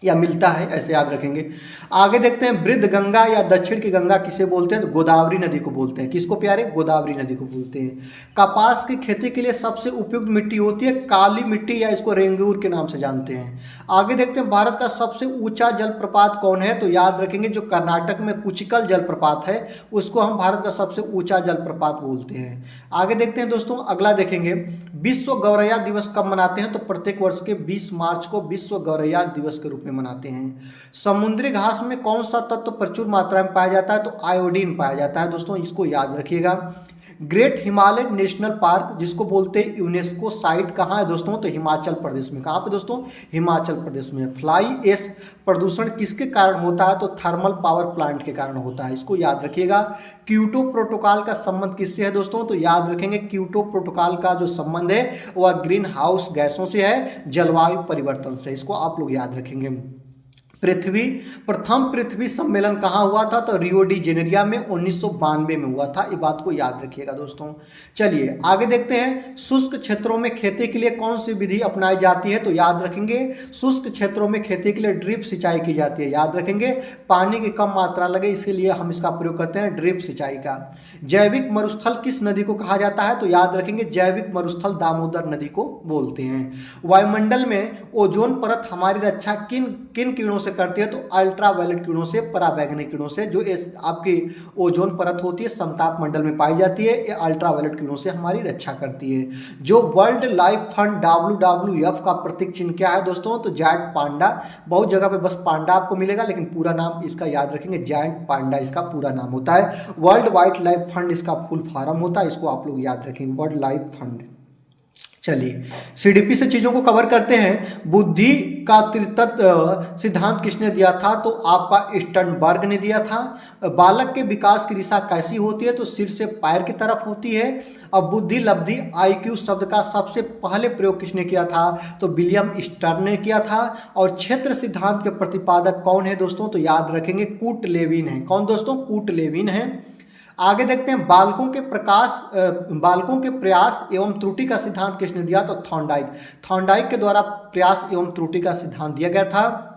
या मिलता है, ऐसे याद रखेंगे। आगे देखते हैं वृद्ध गंगा या दक्षिण की गंगा किसे बोलते हैं? तो गोदावरी नदी को बोलते हैं। किसको प्यारे? गोदावरी नदी को बोलते हैं। कपास की खेती के लिए सबसे उपयुक्त मिट्टी होती है काली मिट्टी, या इसको रेंगूर के नाम से जानते हैं। आगे देखते हैं भारत का सबसे ऊंचा जलप्रपात कौन है? तो याद रखेंगे जो कर्नाटक में कुचिकल जलप्रपात है उसको हम भारत का सबसे ऊंचा जलप्रपात बोलते हैं। आगे देखते हैं दोस्तों अगला देखेंगे विश्व गौरैया दिवस कब मनाते हैं? तो प्रत्येक वर्ष के 20 मार्च को विश्व गौरैया दिवस के रूप में मनाते हैं। समुद्री घास में कौन सा तत्व प्रचुर मात्रा में पाया जाता है? तो आयोडीन पाया जाता है दोस्तों, इसको याद रखिएगा। ग्रेट हिमालय नेशनल पार्क जिसको बोलते हैं यूनेस्को साइट कहाँ है दोस्तों? तो हिमाचल प्रदेश में। कहाँ पे दोस्तों? हिमाचल प्रदेश में। फ्लाई ऐश प्रदूषण किसके कारण होता है? तो थर्मल पावर प्लांट के कारण होता है, इसको याद रखिएगा। क्योटो प्रोटोकॉल का संबंध किससे है दोस्तों? तो याद रखेंगे क्योटो प्रोटोकॉल का जो संबंध है वह ग्रीन हाउस गैसों से है, जलवायु परिवर्तन से, इसको आप लोग याद रखेंगे। प्रथम पृथ्वी सम्मेलन कहाँ हुआ था? तो रियो डी जेनेरिया में 1992 में हुआ था। ये बात को याद रखिएगा दोस्तों। चलिए आगे देखते हैं, शुष्क क्षेत्रों में खेती के लिए कौन सी विधि अपनाई जाती है? तो याद रखेंगे शुष्क क्षेत्रों में खेती के लिए ड्रिप सिंचाई की जाती है। याद रखेंगे पानी की कम मात्रा लगे इसलिए हम इसका प्रयोग करते हैं ड्रिप सिंचाई का। जैविक मरुस्थल किस नदी को कहा जाता है? तो याद रखेंगे जैविक मरुस्थल दामोदर नदी को बोलते हैं। वायुमंडल में ओजोन परत हमारी रक्षा किन किन किरणों से करती है? तो अल्ट्रावायलेट किरणों से, पराबैंगनी किरणों से। जो आपकी ओजोन परत होती है समताप मंडल में पाई जाती है, ये अल्ट्रावायलेट किरणों से हमारी रक्षा करती है। जो वर्ल्ड लाइफ फंड WWF का प्रतीक चिन्ह क्या है दोस्तों? तो जायंट पांडा। बहुत जगह पे बस पांडा आपको मिलेगा, लेकिन पूरा नाम इसका याद रखेंगे जायंट पांडा इसका पूरा नाम होता है। वर्ल्ड वाइल्ड लाइफ फंड इसका फुल फॉर्म होता है, इसको आप लोग याद रखेंगे वर्ल्ड लाइफ फंड। चलिए सीडीपी से चीजों को कवर करते हैं। बुद्धि का त्रितत्व सिद्धांत किसने दिया था? तो आपका स्टर्नबर्ग ने दिया था। बालक के विकास की दिशा कैसी होती है? तो सिर से पैर की तरफ होती है। अब बुद्धि लब्धि IQ शब्द का सबसे पहले प्रयोग किसने किया था? तो विलियम स्टर्न ने किया था। और क्षेत्र सिद्धांत के प्रतिपादक कौन है दोस्तों? तो याद रखेंगे कूट लेविन है। कौन दोस्तों? कूट लेविन है। आगे देखते हैं, बालकों के प्रयास एवं त्रुटि का सिद्धांत किसने दिया? तो थॉर्नडाइक के द्वारा प्रयास एवं त्रुटि का सिद्धांत दिया गया था।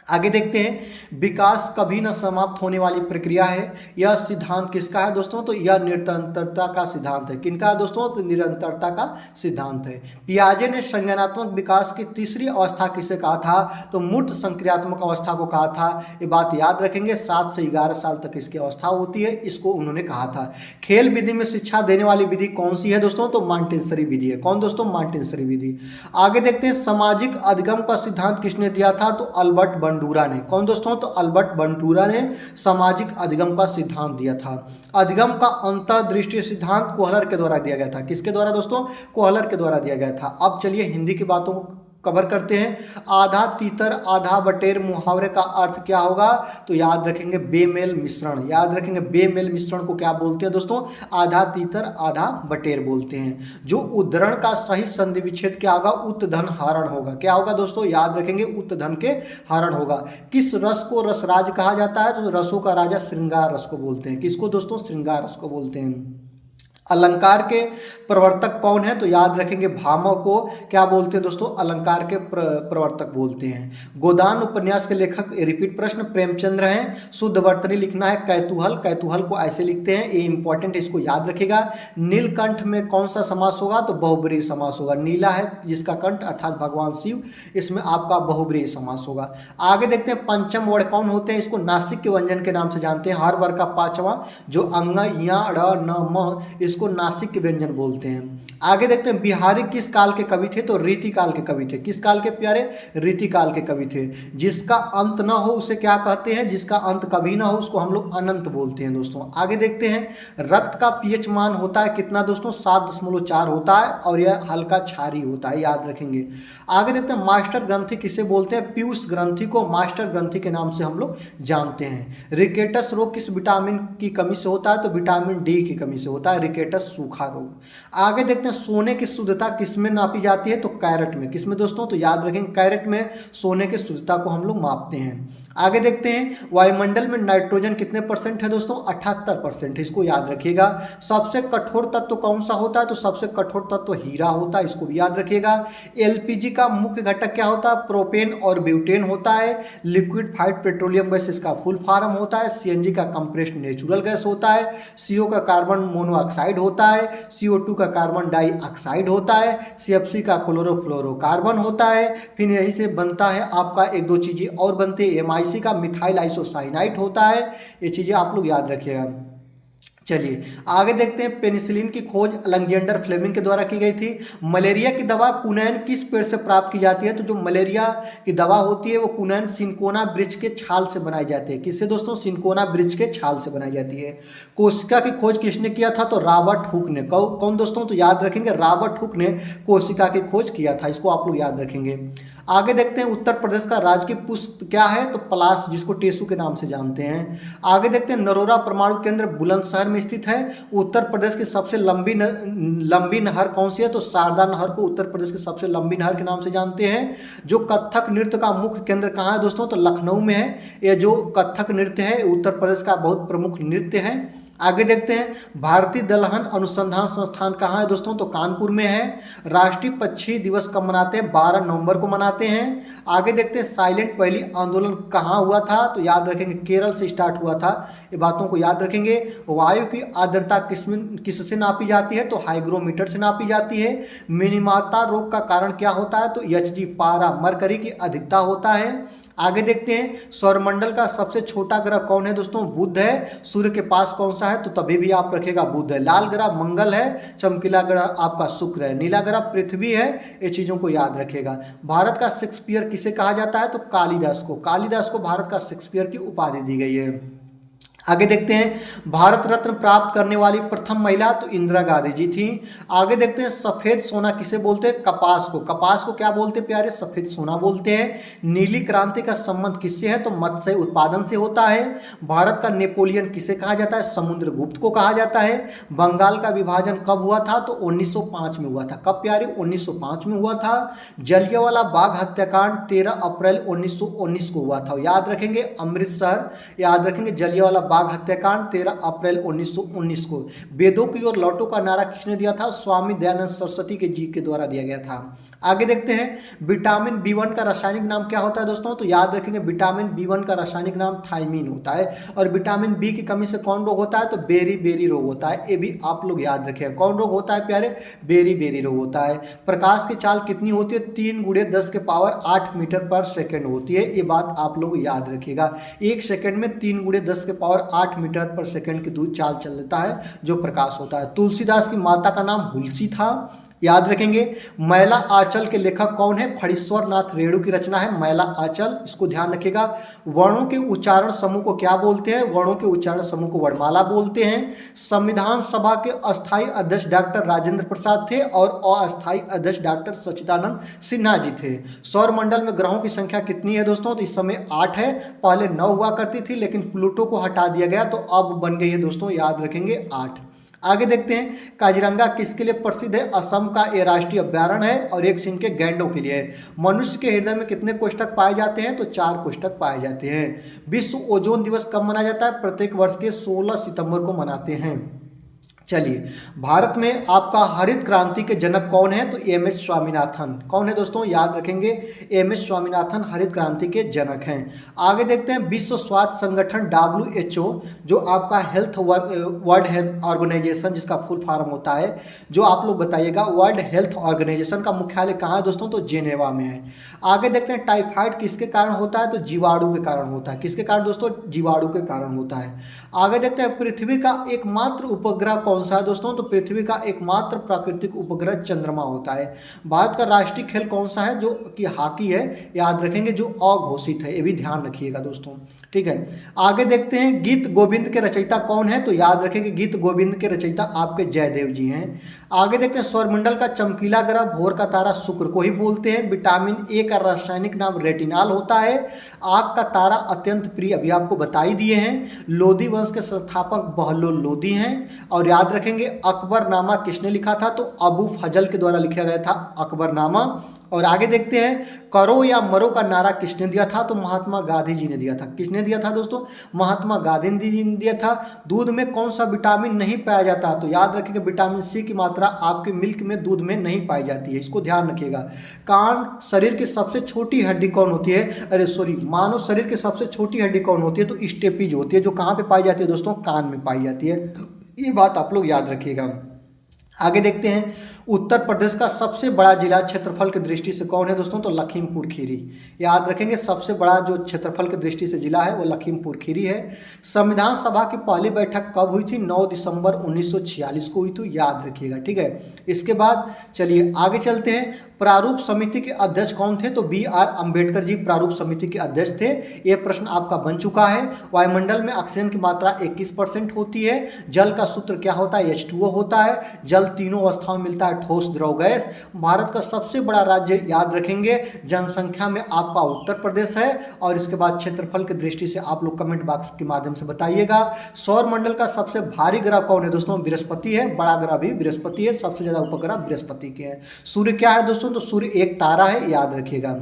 आगे देखते हैं, विकास कभी न समाप्त होने वाली प्रक्रिया है। यह सिद्धांत किसका है दोस्तों? तो यह निरंतरता का सिद्धांत है। किनका है दोस्तों? तो निरंतरता का सिद्धांत है। पियाजे ने संज्ञानात्मक विकास की तीसरी अवस्था किसे कहा था? तो मूर्त संक्रियात्मक अवस्था को कहा था। ये बात याद रखेंगे, 7 से 11 साल तक इसकी अवस्था होती है, इसको उन्होंने कहा था। खेल विधि में शिक्षा देने वाली विधि कौन सी है दोस्तों? तो मॉन्टेसरी विधि है। कौन दोस्तों? मॉन्टेसरी विधि। आगे देखते हैं, सामाजिक अधिगम का सिद्धांत किसने दिया था? तो अल्बर्ट बंडूरा ने। कौन दोस्तों? तो अल्बर्ट बंडूरा ने सामाजिक अधिगम का सिद्धांत दिया था। अधिगम का अंतर्दृष्टि सिद्धांत कोहलर के द्वारा दिया गया था। किसके द्वारा दोस्तों? कोहलर के द्वारा दिया गया था। अब चलिए हिंदी की बातों को कवर करते हैं। आधा तीतर आधा बटेर मुहावरे का अर्थ क्या होगा? तो याद रखेंगे बेमेल मिश्रण। याद रखेंगे बेमेल मिश्रण को क्या बोलते हैं दोस्तों? आधा तीतर आधा बटेर बोलते हैं। जो उद्धरण का सही संधि विच्छेद क्या होगा? उत्तधन हरण होगा। क्या होगा दोस्तों? याद रखेंगे उत्तधन के हरण होगा। किस रस को रसराज कहा जाता है? तो रसों का राजा श्रृंगार रस को बोलते हैं। किसको दोस्तों? श्रृंगार रस को बोलते हैं। अलंकार के प्रवर्तक कौन है? तो याद रखेंगे भामह को क्या बोलते हैं दोस्तों? अलंकार के प्रवर्तक बोलते हैं। गोदान उपन्यास के लेखक, रिपीट प्रश्न, प्रेमचंद्र हैं। शुद्ध वर्तनी लिखना है कैतूहल। कैतूहल को ऐसे लिखते हैं, ये इंपॉर्टेंट, इसको याद रखिएगा। नीलकंठ में कौन सा समास होगा? तो बहुब्रीहि समास होगा। नीला है जिसका कंठ अर्थात भगवान शिव, इसमें आपका बहुब्रीहि समास होगा। आगे देखते हैं, पंचम वर्ण कौन होते हैं? इसको नासिक के व्यंजन के नाम से जानते हैं। हर वर्ग का पांचवा जो अंग या र न म, इसको नासिक के व्यंजन बोलते हैं। आगे देखते हैं, बिहारी किस काल के कवि थे? तो रीति काल के कवि थे। किस काल के प्यारे? रीति काल के कवि थे। जिसका अंत न हो उसे क्या कहते हैं? जिसका अंत कभी ना हो उसको हम लोग अनंत बोलते हैं दोस्तों। आगे देखते हैं, रक्त का पीएच मान होता है कितना दोस्तों? 7.4 होता है और यह हल्का क्षारीय होता है, याद रखेंगे। आगे देखते हैं, मास्टर ग्रंथि किसे बोलते हैं? पीयूष ग्रंथि को मास्टर ग्रंथि के नाम से हम लोग जानते हैं। रिकेटस रोग किस विटामिन की कमी से होता है? तो विटामिन डी की कमी से होता है रिकेटस सूखा रोग। आगे देखते हैं, सोने की शुद्धता किसमें नापी जाती है? तो कैरेट में। किसमें दोस्तों? तो याद रखेंगे कैरेट में सोने की शुद्धता को हम लोग मापते हैं। आगे देखते हैं, वायुमंडल में नाइट्रोजन कितने % है दोस्तों? 78%। इसको याद रखिएगा। सबसे कठोर तत्व कौन सा होता है? तो सबसे कठोर तत्व हीरा होता है, इसको भी याद रखिएगा। LPG का मुख्य घटक क्या होता है? प्रोपेन और ब्यूटेन होता है। लिक्विफाइड पेट्रोलियम गैस इसका फुल फॉर्म होता है। CNG का कंप्रेस्ड नेचुरल गैस होता है। CO का कार्बन मोनोऑक्साइड होता है। CO2 का कार्बन डाइऑक्साइड होता है। CFC का क्लोरोफ्लोरोकार्बन होता है। फिर यहीं से बनता है आपका एक दो चीज़ें और बनती है। MIC का मिथाइल आइसोसाइनाइट होता है। ये चीज़ें आप लोग याद रखिएगा। चलिए आगे देखते हैं, पेनिसिलिन की खोज अलेक्जेंडर फ्लेमिंग के द्वारा की गई थी। मलेरिया की दवा कुनैन किस पेड़ से प्राप्त की जाती है? तो जो मलेरिया की दवा होती है वो कुनैन सिनकोना वृक्ष के छाल से बनाई जाती है। किससे दोस्तों? सिनकोना वृक्ष के छाल से बनाई जाती है। कोशिका की खोज किसने किया था? तो रॉबर्ट हुक ने। कौन दोस्तों? तो याद रखेंगे रॉबर्ट हुक ने कोशिका की खोज किया था, इसको आप लोग याद रखेंगे। आगे देखते हैं उत्तर प्रदेश का राजकीय पुष्प क्या है, तो पलाश, जिसको टेसू के नाम से जानते हैं। आगे देखते हैं नरोरा परमाणु केंद्र बुलंदशहर में स्थित है। उत्तर प्रदेश की सबसे लंबी नहर कौन सी है, तो शारदा नहर को उत्तर प्रदेश की सबसे लंबी नहर के नाम से जानते हैं। जो कथक नृत्य का मुख्य केंद्र कहाँ है दोस्तों, तो लखनऊ में है। यह जो कथक नृत्य है उत्तर प्रदेश का बहुत प्रमुख नृत्य है। आगे देखते हैं भारतीय दलहन अनुसंधान संस्थान कहाँ है दोस्तों, तो कानपुर में है। राष्ट्रीय पक्षी दिवस कब मनाते हैं, 12 नवंबर को मनाते हैं। आगे देखते हैं साइलेंट वैली आंदोलन कहाँ हुआ था, तो याद रखेंगे केरल से स्टार्ट हुआ था। ये बातों को याद रखेंगे। वायु की आर्द्रता किससे नापी जाती है, तो हाइग्रोमीटर से नापी जाती है। मिनीमाता रोग का कारण क्या होता है, तो Hg पारा मरकरी की अधिकता होता है। आगे देखते हैं सौरमंडल का सबसे छोटा ग्रह कौन है दोस्तों, बुध है। सूर्य के पास कौन सा है, तो तभी भी आप रखेगा बुध है। लाल ग्रह मंगल है। चमकीला ग्रह आपका शुक्र है। नीला ग्रह पृथ्वी है। ये चीजों को याद रखेगा। भारत का शेक्सपियर किसे कहा जाता है, तो कालिदास को। कालिदास को भारत का शेक्सपियर की उपाधि दी गई है। आगे देखते हैं भारत रत्न प्राप्त करने वाली प्रथम महिला, तो इंदिरा गांधी जी थी। आगे देखते हैं सफेद सोना किसे बोलते हैं, कपास को। कपास को क्या बोलते हैं प्यारे, सफेद सोना बोलते हैं। नीली क्रांति का संबंध किससे है, तो मत्स्य उत्पादन से होता है। भारत का नेपोलियन किसे कहा जाता है, समुद्रगुप्त को कहा जाता है। बंगाल का विभाजन कब हुआ था, तो 1905 में हुआ था। कब प्यारे, 1905 में हुआ था। जलियांवाला बाग हत्याकांड 13 अप्रैल 1919 को हुआ था। याद रखेंगे अमृतसर, याद रखेंगे जलियांवाला बाग हत्याकांड 13 अप्रैल 1919 को। वेदों की ओर लौटो का नारा किसने दिया था, स्वामी दयानंद सरस्वती के जी के द्वारा दिया गया था। आगे देखते हैं विटामिन B1 का रासायनिक नाम क्या होता है दोस्तों, तो याद रखेंगे विटामिन B1 का रासायनिक नाम थायमीन होता है। और विटामिन बी की कमी से कौन रोग होता है, तो बेरी रोग होता है। ये भी आप लोग याद रखें। कौन रोग होता है प्यारे, बेरी रोग होता है। प्रकाश की चाल कितनी होती है, 3 × 10⁸ मीटर पर सेकेंड होती है। ये बात आप लोग याद रखिएगा। 1 सेकेंड में 3 × 10⁸ मीटर पर सेकेंड की दूर चाल चल लेता है जो प्रकाश होता है। तुलसीदास की माता का नाम हुलसी था। याद रखेंगे। मैला आंचल के लेखक कौन है, फणीश्वर नाथ रेणु की रचना है मैला आंचल, इसको ध्यान रखिएगा। वर्णों के उच्चारण समूह को क्या बोलते हैं, वर्णों के उच्चारण समूह को वर्णमाला बोलते हैं। संविधान सभा के अस्थायी अध्यक्ष डॉक्टर राजेंद्र प्रसाद थे और अस्थायी अध्यक्ष डॉक्टर सच्चिदानंद सिन्हा जी थे। सौरमंडल में ग्रहों की संख्या कितनी है दोस्तों, तो इस समय 8 है। पहले 9 हुआ करती थी लेकिन प्लूटो को हटा दिया गया तो अब बन गई है दोस्तों, याद रखेंगे 8। आगे देखते हैं काजीरंगा किसके लिए प्रसिद्ध है, असम का ये राष्ट्रीय अभ्यारण्य है और एक सिंह के गैंडों के लिए है। मनुष्य के हृदय में कितने कोष्ठक पाए जाते हैं, तो 4 कोष्ठक पाए जाते हैं। विश्व ओजोन दिवस कब मनाया जाता है, प्रत्येक वर्ष के 16 सितंबर को मनाते हैं। चलिए, भारत में आपका हरित क्रांति के जनक कौन है, तो एम.एस. स्वामीनाथन। कौन है दोस्तों, याद रखेंगे एम.एस. स्वामीनाथन हरित क्रांति के जनक हैं। आगे देखते हैं विश्व स्वास्थ्य संगठन WHO, जो आपका वर्ल्ड हेल्थ ऑर्गेनाइजेशन, जिसका फुल फॉर्म होता है, जो आप लोग बताइएगा। वर्ल्ड हेल्थ ऑर्गेनाइजेशन का मुख्यालय कहाँ है दोस्तों, तो जेनेवा में है। आगे देखते हैं टाइफाइड किसके कारण होता है, तो जीवाणु के कारण होता है। किसके कारण दोस्तों, जीवाणु के कारण होता है। आगे देखते हैं पृथ्वी का एकमात्र उपग्रह कौन सा है दोस्तों, तो पृथ्वी का एकमात्र प्राकृतिक उपग्रह चंद्रमा होता है। भारत का राष्ट्रीय खेल कौन सा है, जो कि हॉकी है, याद रखेंगे, जो अघोषित है। ये भी ध्यान रखिएगा दोस्तों, ठीक है। आगे देखते हैं गीत गोविंद के रचयिता कौन है, तो याद रखेंगे गीत गोविंद के रचयिता आपके जयदेव जी हैं। आगे देखते हैं सौरमंडल का चमकीला ग्रह भोर का तारा शुक्र को ही बोलते हैं। विटामिन ए का रासायनिक नाम रेटिनॉल होता है। आग का तारा अत्यंत प्रिय, अभी आपको बता ही दिए हैं। लोधी वंश के संस्थापक बहलोल लोधी हैं। और याद रखेंगे अकबरनामा किसने लिखा था, तो अबू फजल के द्वारा लिखा गया था अकबरनामा। और आगे देखते हैं करो या मरो का नारा किसने दिया था, तो महात्मा गांधी जी ने दिया था। किसने दिया था दोस्तों, महात्मा गांधी जी ने दिया था। दूध में कौन सा विटामिन नहीं पाया जाता, तो याद रखिएगा विटामिन सी की मात्रा आपके मिल्क में, दूध में नहीं पाई जाती है, इसको ध्यान रखिएगा। कान शरीर की सबसे छोटी हड्डी कौन होती है, मानव शरीर की सबसे छोटी हड्डी कौन होती है, तो स्टेपीज होती है, जो कहाँ पे पाई जाती है दोस्तों, कान में पाई जाती है। ये बात आप लोग याद रखिएगा। आगे देखते हैं उत्तर प्रदेश का सबसे बड़ा जिला क्षेत्रफल की दृष्टि से कौन है दोस्तों, तो लखीमपुर खीरी। याद रखेंगे सबसे बड़ा जो क्षेत्रफल की दृष्टि से जिला है वो लखीमपुर खीरी है। संविधान सभा की पहली बैठक कब हुई थी, 9 दिसंबर 1946 को हुई थी, याद रखिएगा, ठीक है। इसके बाद चलिए आगे चलते हैं। प्रारूप समिति के अध्यक्ष कौन थे, तो B.R. अम्बेडकर जी प्रारूप समिति के अध्यक्ष थे। ये प्रश्न आपका बन चुका है। वायुमंडल में ऑक्सीजन की मात्रा 21% होती है। जल का सूत्र क्या होता है, H2O होता है। जल तीनों अवस्थाओं में मिलता है, ठोस, द्रव, गैस। भारत का सबसे बड़ा राज्य याद रखेंगे, जनसंख्या में आपका उत्तर प्रदेश है। और इसके बाद क्षेत्रफल की दृष्टि से आप लोग कमेंट बॉक्स के माध्यम से बताइएगा। सौर मंडल का सबसे भारी ग्रह कौन है दोस्तों? बृहस्पति है, बड़ा ग्रह भी बृहस्पति है, सबसे ज्यादा उपग्रह बृहस्पति के हैं। सूर्य क्या है दोस्तों? तो सूर्य एक तारा है, याद रखिएगा।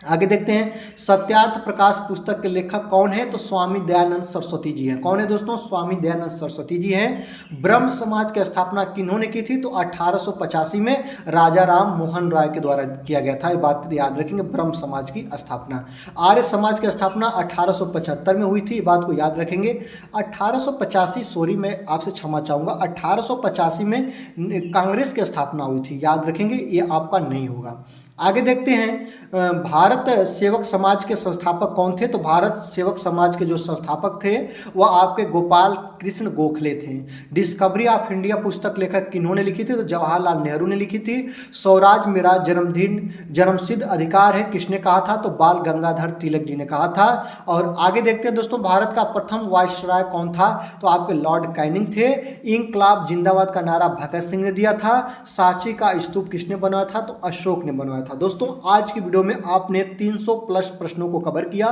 आगे देखते हैं, सत्यार्थ प्रकाश पुस्तक के लेखक कौन है? तो स्वामी दयानंद सरस्वती जी हैं। कौन है दोस्तों? स्वामी दयानंद सरस्वती जी हैं। ब्रह्म समाज की स्थापना किन्होंने की थी? तो 1885 में राजा राम मोहन राय के द्वारा किया गया था। ये बात याद रखेंगे, ब्रह्म समाज की स्थापना। आर्य समाज की स्थापना 1875 में हुई थी, ये बात को याद रखेंगे। 1885, सॉरी मैं आपसे क्षमा चाहूँगा, 1885 में कांग्रेस की स्थापना हुई थी, याद रखेंगे, ये आपका नहीं होगा। आगे देखते हैं, भारत सेवक समाज के संस्थापक कौन थे? तो भारत सेवक समाज के जो संस्थापक थे वह आपके गोपाल कृष्ण गोखले थे। डिस्कवरी ऑफ इंडिया पुस्तक लेखक किन्होंने लिखी थी? तो जवाहरलाल नेहरू ने लिखी थी। स्वराज मेरा जन्मदिन जन्मसिद्ध अधिकार है, किसने कहा था? तो बाल गंगाधर तिलक जी ने कहा था। और आगे देखते हैं दोस्तों, भारत का प्रथम वायसराय कौन था? तो आपके लॉर्ड कैनिंग थे। इंकलाब जिंदाबाद का नारा भगत सिंह ने दिया था। सांची का स्तूप किसने बनवाया था? तो अशोक ने बनवाया था। दोस्तों आज की वीडियो में आपने 300 प्लस प्रश्नों को कवर किया।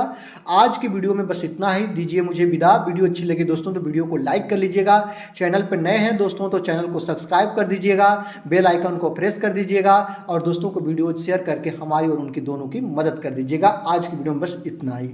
आज की वीडियो में बस इतना ही, दीजिए मुझे विदा। वीडियो अच्छी लगी दोस्तों तो वीडियो को लाइक कर लीजिएगा। चैनल पर नए हैं दोस्तों तो चैनल को सब्सक्राइब कर दीजिएगा, बेल आइकन को प्रेस कर दीजिएगा और दोस्तों को वीडियो शेयर करके हमारी और उनकी दोनों की मदद कर दीजिएगा। आज की वीडियो में बस इतना ही।